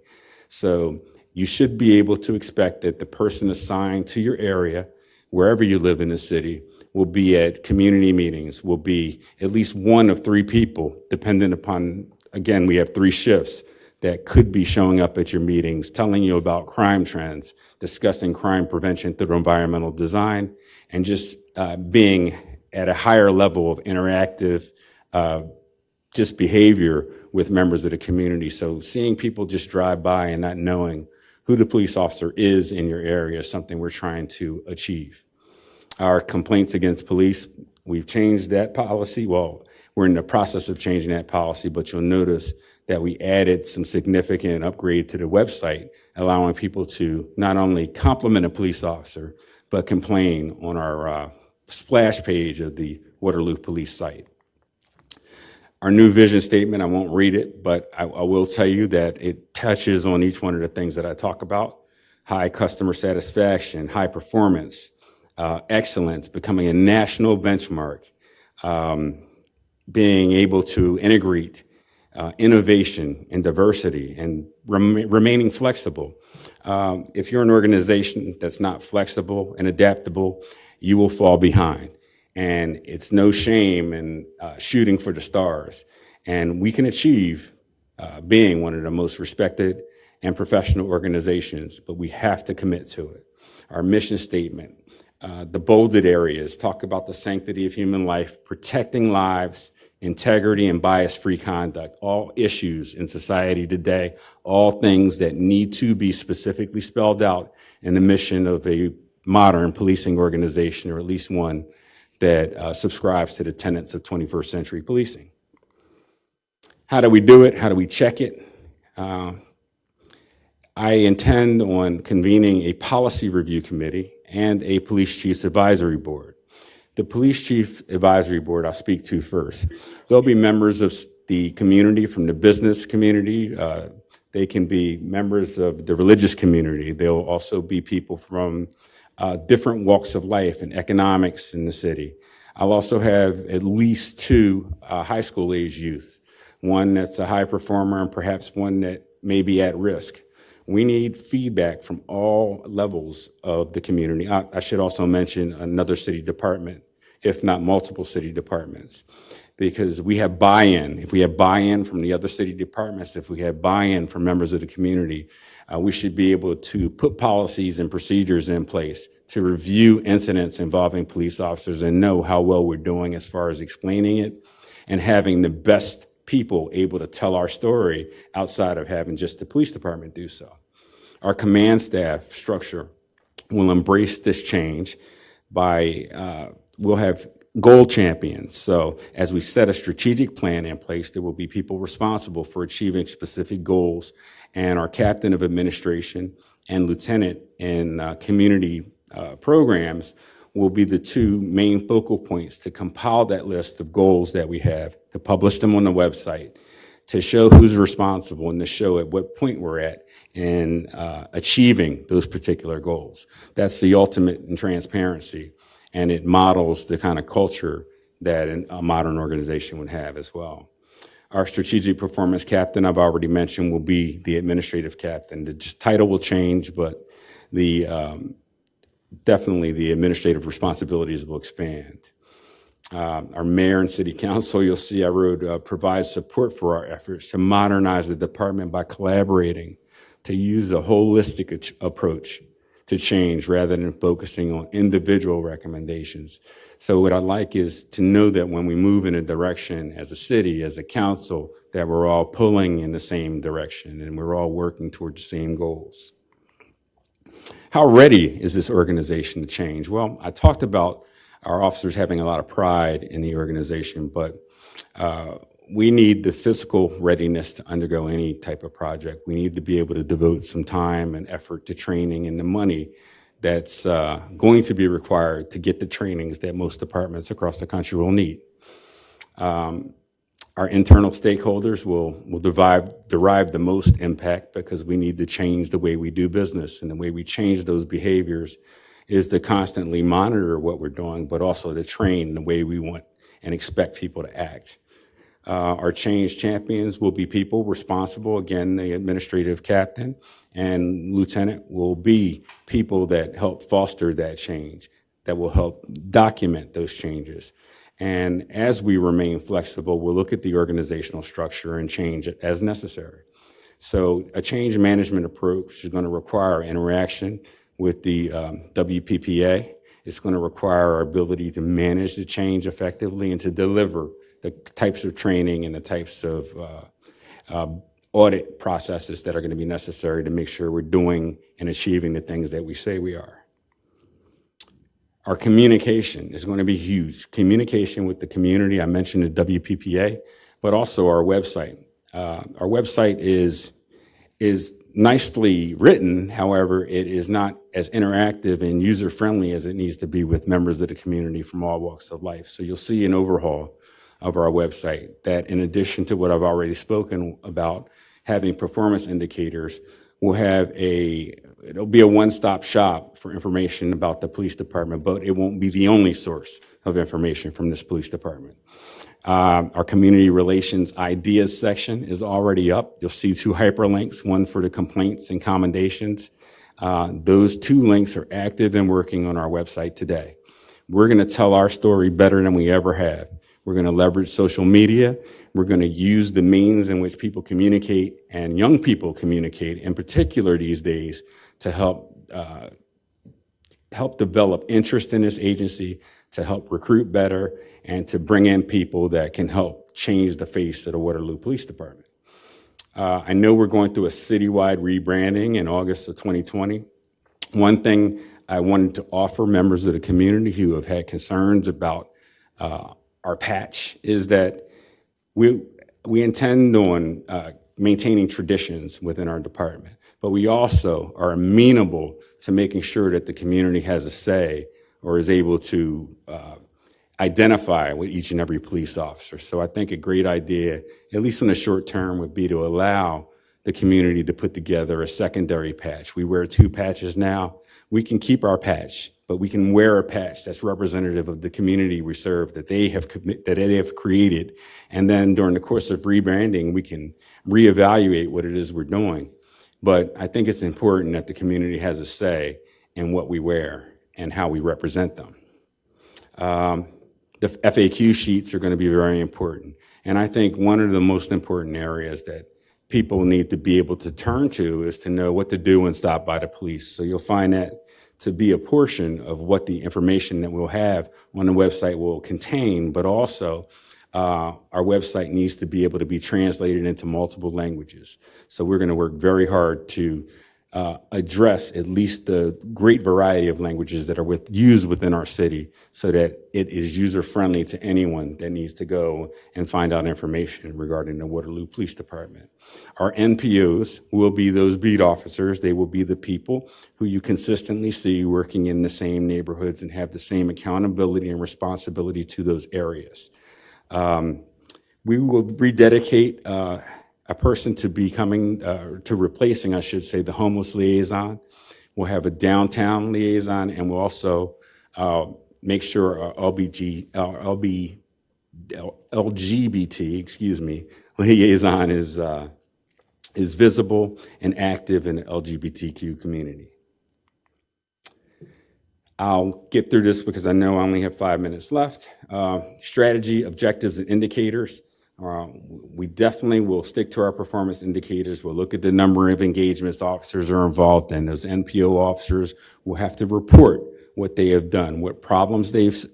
So you should be able to expect that the person assigned to your area, wherever you live in the city, will be at community meetings, will be at least one of 3 people, dependent upon, again, we have 3 shifts that could be showing up at your meetings, telling you about crime trends, discussing crime prevention through environmental design, and just being at a higher level of interactive just behavior with members of the community. So seeing people just drive by and not knowing who the police officer is in your area is something we're trying to achieve. Our complaints against police, we've changed that policy. Well, we're in the process of changing that policy, but you'll notice that we added some significant upgrade to the website, allowing people to not only compliment a police officer, but complain on our splash page of the Waterloo Police site. Our new vision statement, I won't read it, but I will tell you that it touches on each one of the things that I talk about: high customer satisfaction, high performance, excellence, becoming a national benchmark, being able to integrate innovation and diversity, and remaining flexible. If you're an organization that's not flexible and adaptable, you will fall behind. And it's no shame in shooting for the stars. And we can achieve being one of the most respected and professional organizations, but we have to commit to it. Our mission statement, the bolded areas, talk about the sanctity of human life, protecting lives, integrity, and bias-free conduct, all issues in society today, all things that need to be specifically spelled out in the mission of a modern policing organization, or at least one that subscribes to the tenets of 21st century policing. How do we do it? How do we check it? I intend on convening a policy review committee and a police chief's advisory board. The police chief advisory board I'll speak to first. There'll be members of the community from the business community. They can be members of the religious community. There'll also be people from different walks of life and economics in the city. I'll also have at least 2 high school age youth, one that's a high performer and perhaps one that may be at risk. We need feedback from all levels of the community. I should also mention another city department, if not multiple city departments, because we have buy-in. If we have buy-in from the other city departments, if we have buy-in from members of the community, we should be able to put policies and procedures in place to review incidents involving police officers and know how well we're doing as far as explaining it and having the best people able to tell our story outside of having just the police department do so. Our command staff structure will embrace this change by, we'll have goal champions. So as we set a strategic plan in place, there will be people responsible for achieving specific goals, and our captain of administration and lieutenant in community programs will be the 2 main focal points to compile that list of goals that we have, to publish them on the website, to show who's responsible, and to show at what point we're at in achieving those particular goals. That's the ultimate in transparency, and it models the kind of culture that a modern organization would have as well. Our strategic performance captain, I've already mentioned, will be the administrative captain. The title will change, but definitely the administrative responsibilities will expand. Our mayor and city council, you'll see I wrote, provide support for our efforts to modernize the department by collaborating, to use a holistic approach to change rather than focusing on individual recommendations. So what I'd like is to know that when we move in a direction as a city, as a council, that we're all pulling in the same direction and we're all working toward the same goals. How ready is this organization to change? Well, I talked about our officers having a lot of pride in the organization, but we need the physical readiness to undergo any type of project. We need to be able to devote some time and effort to training and the money that's going to be required to get the trainings that most departments across the country will need. Our internal stakeholders will derive the most impact because we need to change the way we do business, and the way we change those behaviors is to constantly monitor what we're doing, but also to train the way we want and expect people to act. Our change champions will be people responsible, again, the administrative captain and lieutenant will be people that help foster that change, that will help document those changes. And as we remain flexible, we'll look at the organizational structure and change it as necessary. So a change management approach is going to require interaction with the WPPA. It's going to require our ability to manage the change effectively and to deliver the types of training and the types of audit processes that are going to be necessary to make sure we're doing and achieving the things that we say we are. Our communication is going to be huge. Communication with the community, I mentioned the WPPA, but also our website. Our website is nicely written, however, it is not as interactive and user-friendly as it needs to be with members of the community from all walks of life. So you'll see an overhaul of our website that, in addition to what I've already spoken about, having performance indicators, it'll be a one-stop shop for information about the police department, but it won't be the only source of information from this police department. Our community relations ideas section is already up. You'll see 2 hyperlinks, one for the complaints and commendations. Those 2 links are active and working on our website today. We're going to tell our story better than we ever have. We're going to leverage social media. We're going to use the means in which people communicate and young people communicate, in particular these days, to help develop interest in this agency, to help recruit better, and to bring in people that can help change the face of the Waterloo Police Department. I know we're going through a citywide rebranding in August of 2020. One thing I wanted to offer members of the community who have had concerns about our patch is that we intend on maintaining traditions within our department, but we also are amenable to making sure that the community has a say or is able to identify with each and every police officer. So I think a great idea, at least in the short term, would be to allow the community to put together a secondary patch. We wear 2 patches now. We can keep our patch, but we can wear a patch that's representative of the community we serve that they have created. And then during the course of rebranding, we can reevaluate what it is we're doing. But I think it's important that the community has a say in what we wear and how we represent them. The FAQ sheets are going to be very important. And I think one of the most important areas that people need to be able to turn to is to know what to do when stopped by the police. So you'll find that to be a portion of what the information that we'll have on the website will contain, but also our website needs to be able to be translated into multiple languages. So we're going to work very hard to address at least the great variety of languages that are used within our city so that it is user-friendly to anyone that needs to go and find out information regarding the Waterloo Police Department. Our NPOs will be those beat officers. They will be the people who you consistently see working in the same neighborhoods and have the same accountability and responsibility to those areas. We will rededicate a person to becoming, to replacing, I should say, the homeless liaison. We'll have a downtown liaison, and we'll also make sure our LGBT, liaison is visible and active in the LGBTQ community. I'll get through this because I know I only have 5 minutes left. Strategy, objectives, and indicators. We definitely will stick to our performance indicators. We'll look at the number of engagements officers are involved in. Those NPO officers will have to report what they have done, what problems they've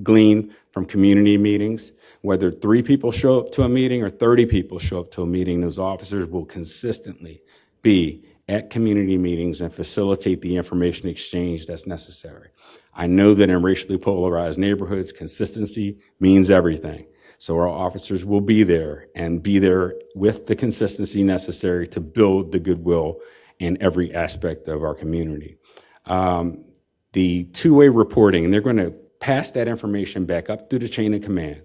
gleaned from community meetings. Whether 3 people show up to a meeting or 30 people show up to a meeting, those officers will consistently be at community meetings and facilitate the information exchange that's necessary. I know that in racially polarized neighborhoods, consistency means everything. So our officers will be there and be there with the consistency necessary to build the goodwill in every aspect of our community. The two-way reporting, and they're going to pass that information back up through the chain of command.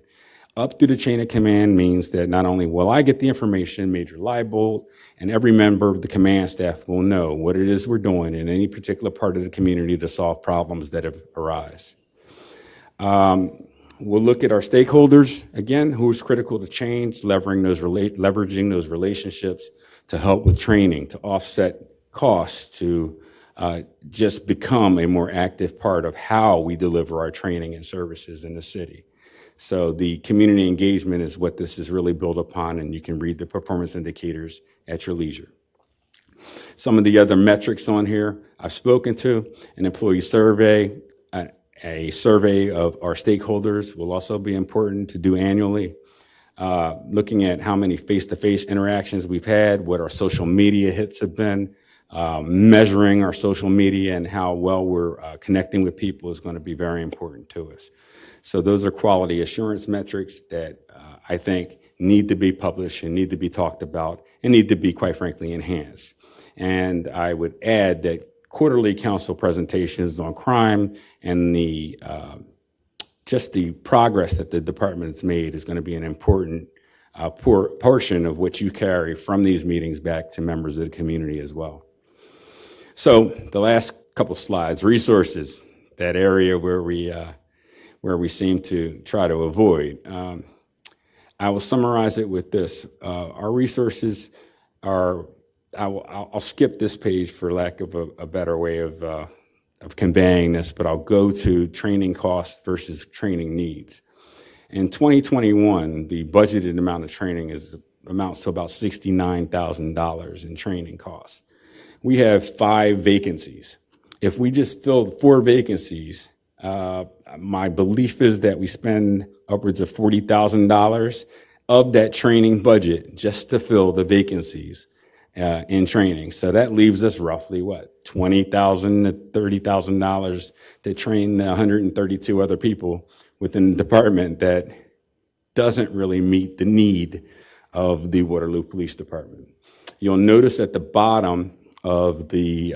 Up through the chain of command means that not only will I get the information, Major Leibold and every member of the command staff will know what it is we're doing in any particular part of the community to solve problems that have arise. We'll look at our stakeholders, again, who's critical to change, leveraging those relationships to help with training, to offset costs, to just become a more active part of how we deliver our training and services in the city. So the community engagement is what this is really built upon, and you can read the performance indicators at your leisure. Some of the other metrics on here I've spoken to: an employee survey, a survey of our stakeholders will also be important to do annually. Looking at how many face-to-face interactions we've had, what our social media hits have been, measuring our social media and how well we're connecting with people is going to be very important to us. So those are quality assurance metrics that I think need to be published and need to be talked about and need to be, quite frankly, enhanced. And I would add that quarterly council presentations on crime and the just the progress that the department's made is going to be an important portion of what you carry from these meetings back to members of the community as well. So the last couple slides, resources, that area where we seem to try to avoid. I will summarize it with this. Our resources are, I'll skip this page for lack of a better way of conveying this, but I'll go to training costs versus training needs. In 2021, the budgeted amount of training amounts to about $69,000 in training costs. We have 5 vacancies. If we just filled 4 vacancies, my belief is that we spend upwards of $40,000 of that training budget just to fill the vacancies in training. So that leaves us roughly, what, $20,000 to $30,000 to train the 132 other people within the department that doesn't really meet the need of the Waterloo Police Department. You'll notice at the bottom of the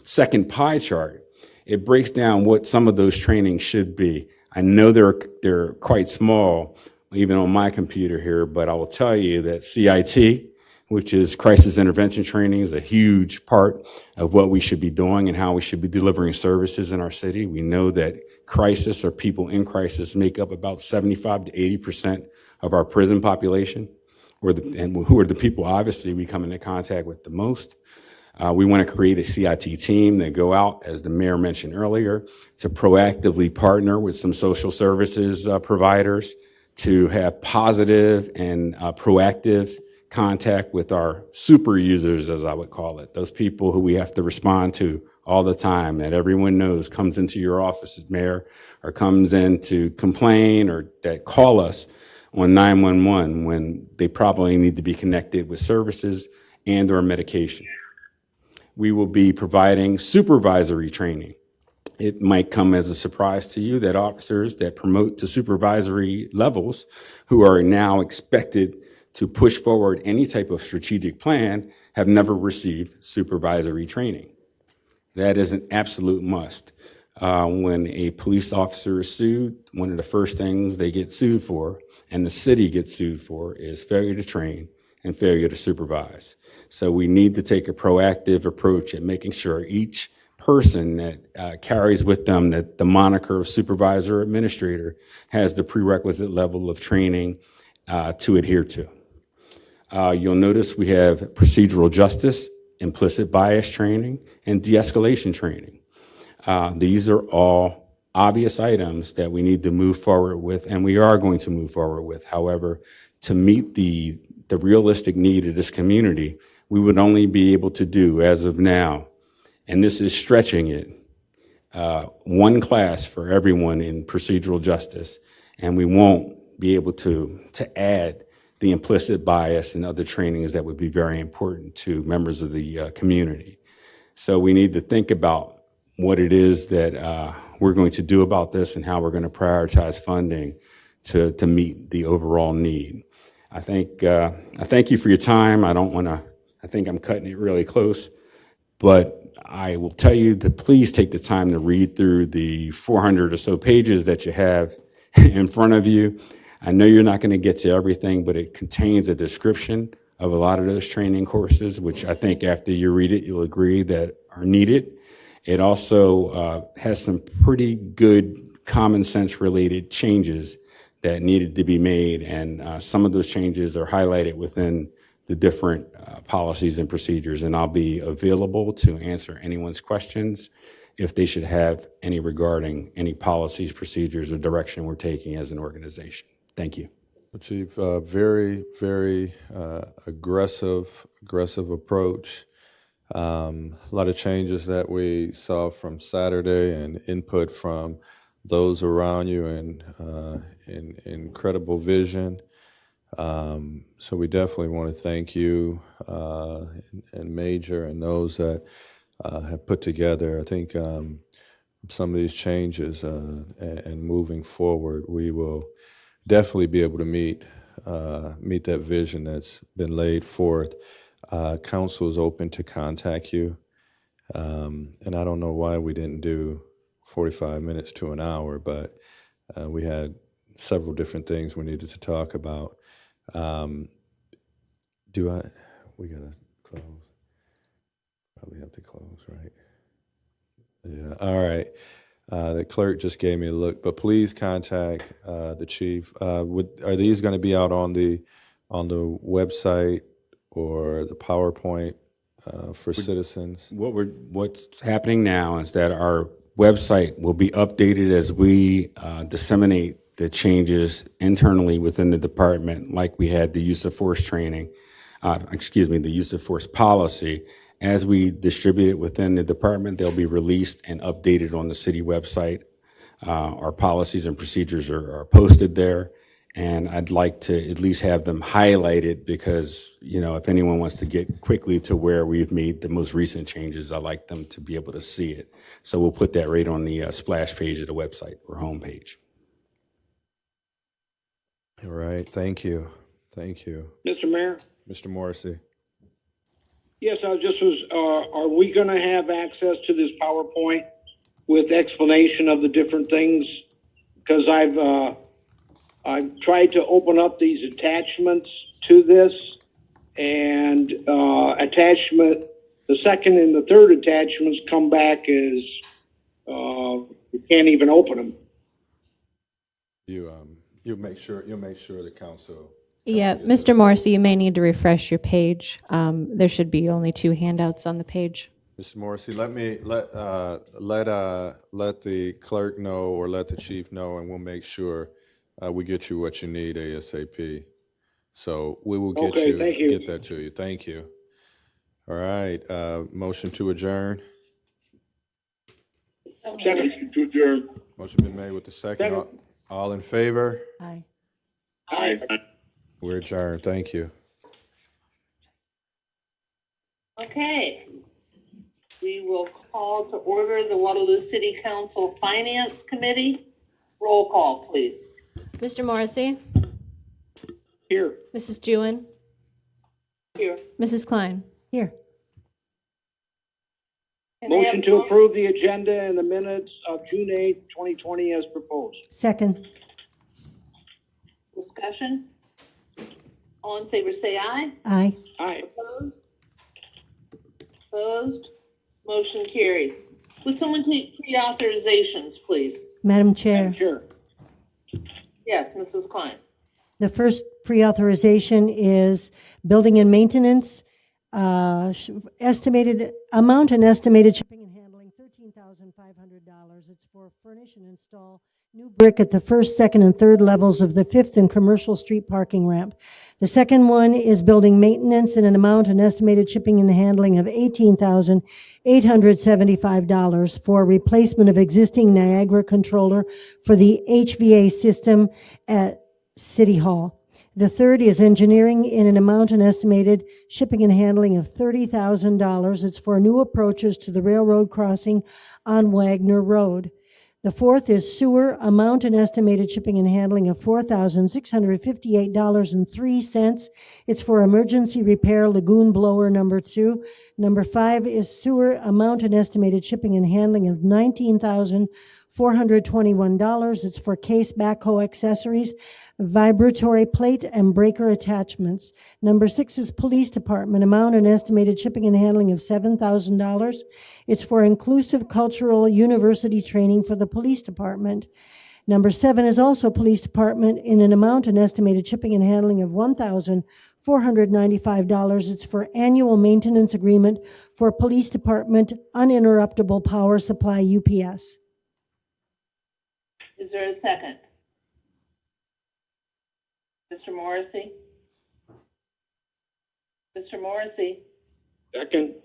second pie chart, it breaks down what some of those trainings should be. I know they're quite small, even on my computer here, but I will tell you that CIT, which is crisis intervention training, is a huge part of what we should be doing and how we should be delivering services in our city. We know that crisis or people in crisis make up about 75 to 80% of our prison population, and who are the people obviously we come into contact with the most. We want to create a CIT team that go out, as the mayor mentioned earlier, to proactively partner with some social services providers to have positive and proactive contact with our super users, as I would call it, those people who we have to respond to all the time, that everyone knows comes into your office as mayor or comes in to complain or that call us on 911 when they probably need to be connected with services and or medication. We will be providing supervisory training. It might come as a surprise to you that officers that promote to supervisory levels who are now expected to push forward any type of strategic plan have never received supervisory training. That is an absolute must. When a police officer is sued, one of the first things they get sued for, and the city gets sued for, is failure to train and failure to supervise. So we need to take a proactive approach at making sure each person that carries with them that the moniker of supervisor or administrator has the prerequisite level of training to adhere to. You'll notice we have procedural justice, implicit bias training, and de-escalation training. These are all obvious items that we need to move forward with, and we are going to move forward with. However, to meet the realistic need of this community, we would only be able to do, as of now, and this is stretching it, one class for everyone in procedural justice, and we won't be able to add the implicit bias and other trainings that would be very important to members of the community. So we need to think about what it is that we're going to do about this and how we're going to prioritize funding to meet the overall need. I thank you for your time. I think I'm cutting it really close, but I will tell you to please take the time to read through the 400 or so pages that you have in front of you. I know you're not going to get to everything, but it contains a description of a lot of those training courses, which I think after you read it, you'll agree that are needed. It also has some pretty good common sense related changes that needed to be made, and some of those changes are highlighted within the different policies and procedures, and I'll be available to answer anyone's questions if they should have any regarding any policies, procedures, or direction we're taking as an organization. Thank you. Chief, very, very aggressive approach. A lot of changes that we saw from Saturday and input from those around you and incredible vision. So we definitely want to thank you and Major and those that have put together. I think some of these changes and moving forward, we will definitely be able to meet that vision that's been laid forth. Council is open to contact you, and I don't know why we didn't do 45 minutes to an hour, but we had several different things we needed to talk about. We gotta close. Probably have to close, right? Yeah, all right. The clerk just gave me a look, but please contact the chief. Are these going to be out on the website or the PowerPoint for citizens? What's happening now is that our website will be updated as we disseminate the changes internally within the department, like we had the use of force training, the use of force policy. As we distribute it within the department, they'll be released and updated on the city website. Our policies and procedures are posted there, and I'd like to at least have them highlighted because, if anyone wants to get quickly to where we've made the most recent changes, I'd like them to be able to see it. So we'll put that right on the splash page of the website or homepage. All right, thank you. Mr. Mayor? Mr. Morrissey. Yes, are we going to have access to this PowerPoint with explanation of the different things? Because I've tried to open up these attachments to this, and the second and the third attachments come back as you can't even open them. You'll make sure the council. Yeah, Mr. Morrissey, you may need to refresh your page. There should be only 2 handouts on the page. Mr. Morrissey, let the clerk know or let the chief know, and we'll make sure we get you what you need ASAP. So we will get that to you. Thank you. All right. Motion to adjourn. Motion to adjourn. Motion been made with the second. All in favor? Aye. Aye. We're adjourned. Thank you. Okay. We will call to order the Waterloo City Council Finance Committee. Roll call, please. Mr. Morrissey? Here. Mrs. Jewin? Here. Mrs. Klein? Here. Motion to approve the agenda and the minutes of June 8th, 2020 as proposed. Second. Discussion? All in favor, say aye. Aye. Aye. Opposed? Motion carries. Would someone take pre-authorizations, please? Madam Chair. Sure. Yes, Mrs. Klein. The first pre-authorization is building and maintenance, estimated amount and estimated shipping and handling, $13,000 $19,500. It's for furnish and install new brick at the first, second, and third levels of the Fifth and Commercial Street parking ramp. The second one is building maintenance in an amount and estimated shipping and handling of $18,875 for replacement of existing Niagara controller for the HVA system at City Hall. The third is engineering in an amount and estimated shipping and handling of $30,000. It's for new approaches to the railroad crossing on Wagner Road. The fourth is sewer, amount and estimated shipping and handling of $4,658.03. It's for emergency repair lagoon blower number 2. Number 5 is sewer, amount and estimated shipping and handling of $19,421. It's for case backhoe accessories, vibratory plate and breaker attachments. Number 6 is police department, amount and estimated shipping and handling of $7,000. It's for inclusive cultural university training for the police department. Number 7 is also police department in an amount and estimated shipping and handling of $1,495. It's for annual maintenance agreement for police department uninterruptible power supply UPS. Is there a second? Mr. Morrissey? Mr. Morrissey? Second.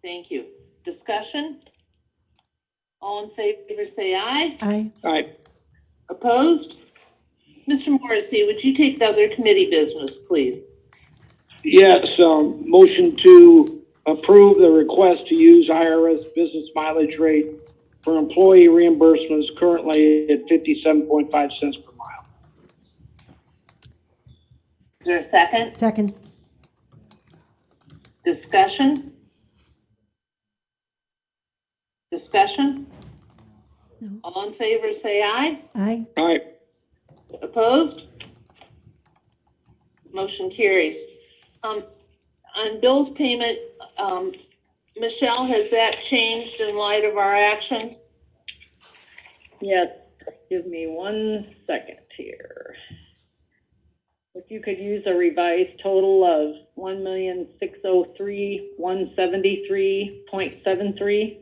Thank you. Discussion? All in favor say aye. Aye. Aye. Opposed? Mr. Morrissey, would you take the other committee business, please? Yes, motion to approve the request to use IRS business mileage rate for employee reimbursements currently at 57.5 cents per mile. Is there a second? Second. Discussion? Discussion? No. All in favor say aye. Aye. Aye. Opposed? Motion carries. On bills payment, Michelle, has that changed in light of our action? Yes, give me 1 second here. If you could use a revised total of 1,603,173.73.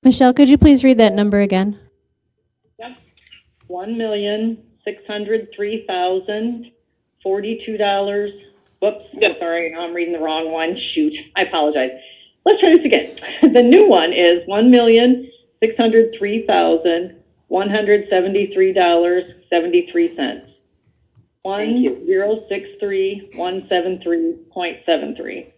Michelle, could you please read that number again? Yep. $1,603,042. Whoops, sorry, I'm reading the wrong one. Shoot, I apologize. Let's try this again. The new one is $1,603,173.73. 1,063,173.73.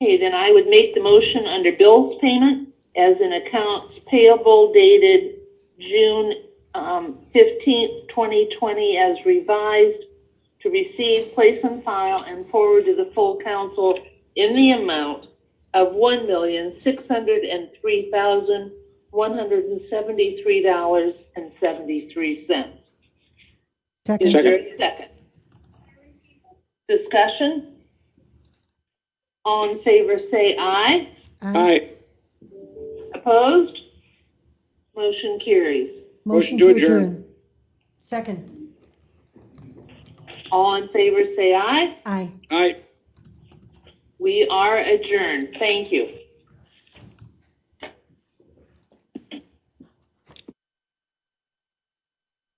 Okay, then I would make the motion under bills payment as in accounts payable dated June 15th, 2020 as revised to receive, place on file, and forward to the full council in the amount of $1,603,173.73. Second. Is there a second? Discussion? All in favor say aye. Aye. Opposed? Motion carries. Motion to adjourn. Second. All in favor say aye. Aye. Aye. We are adjourned. Thank you.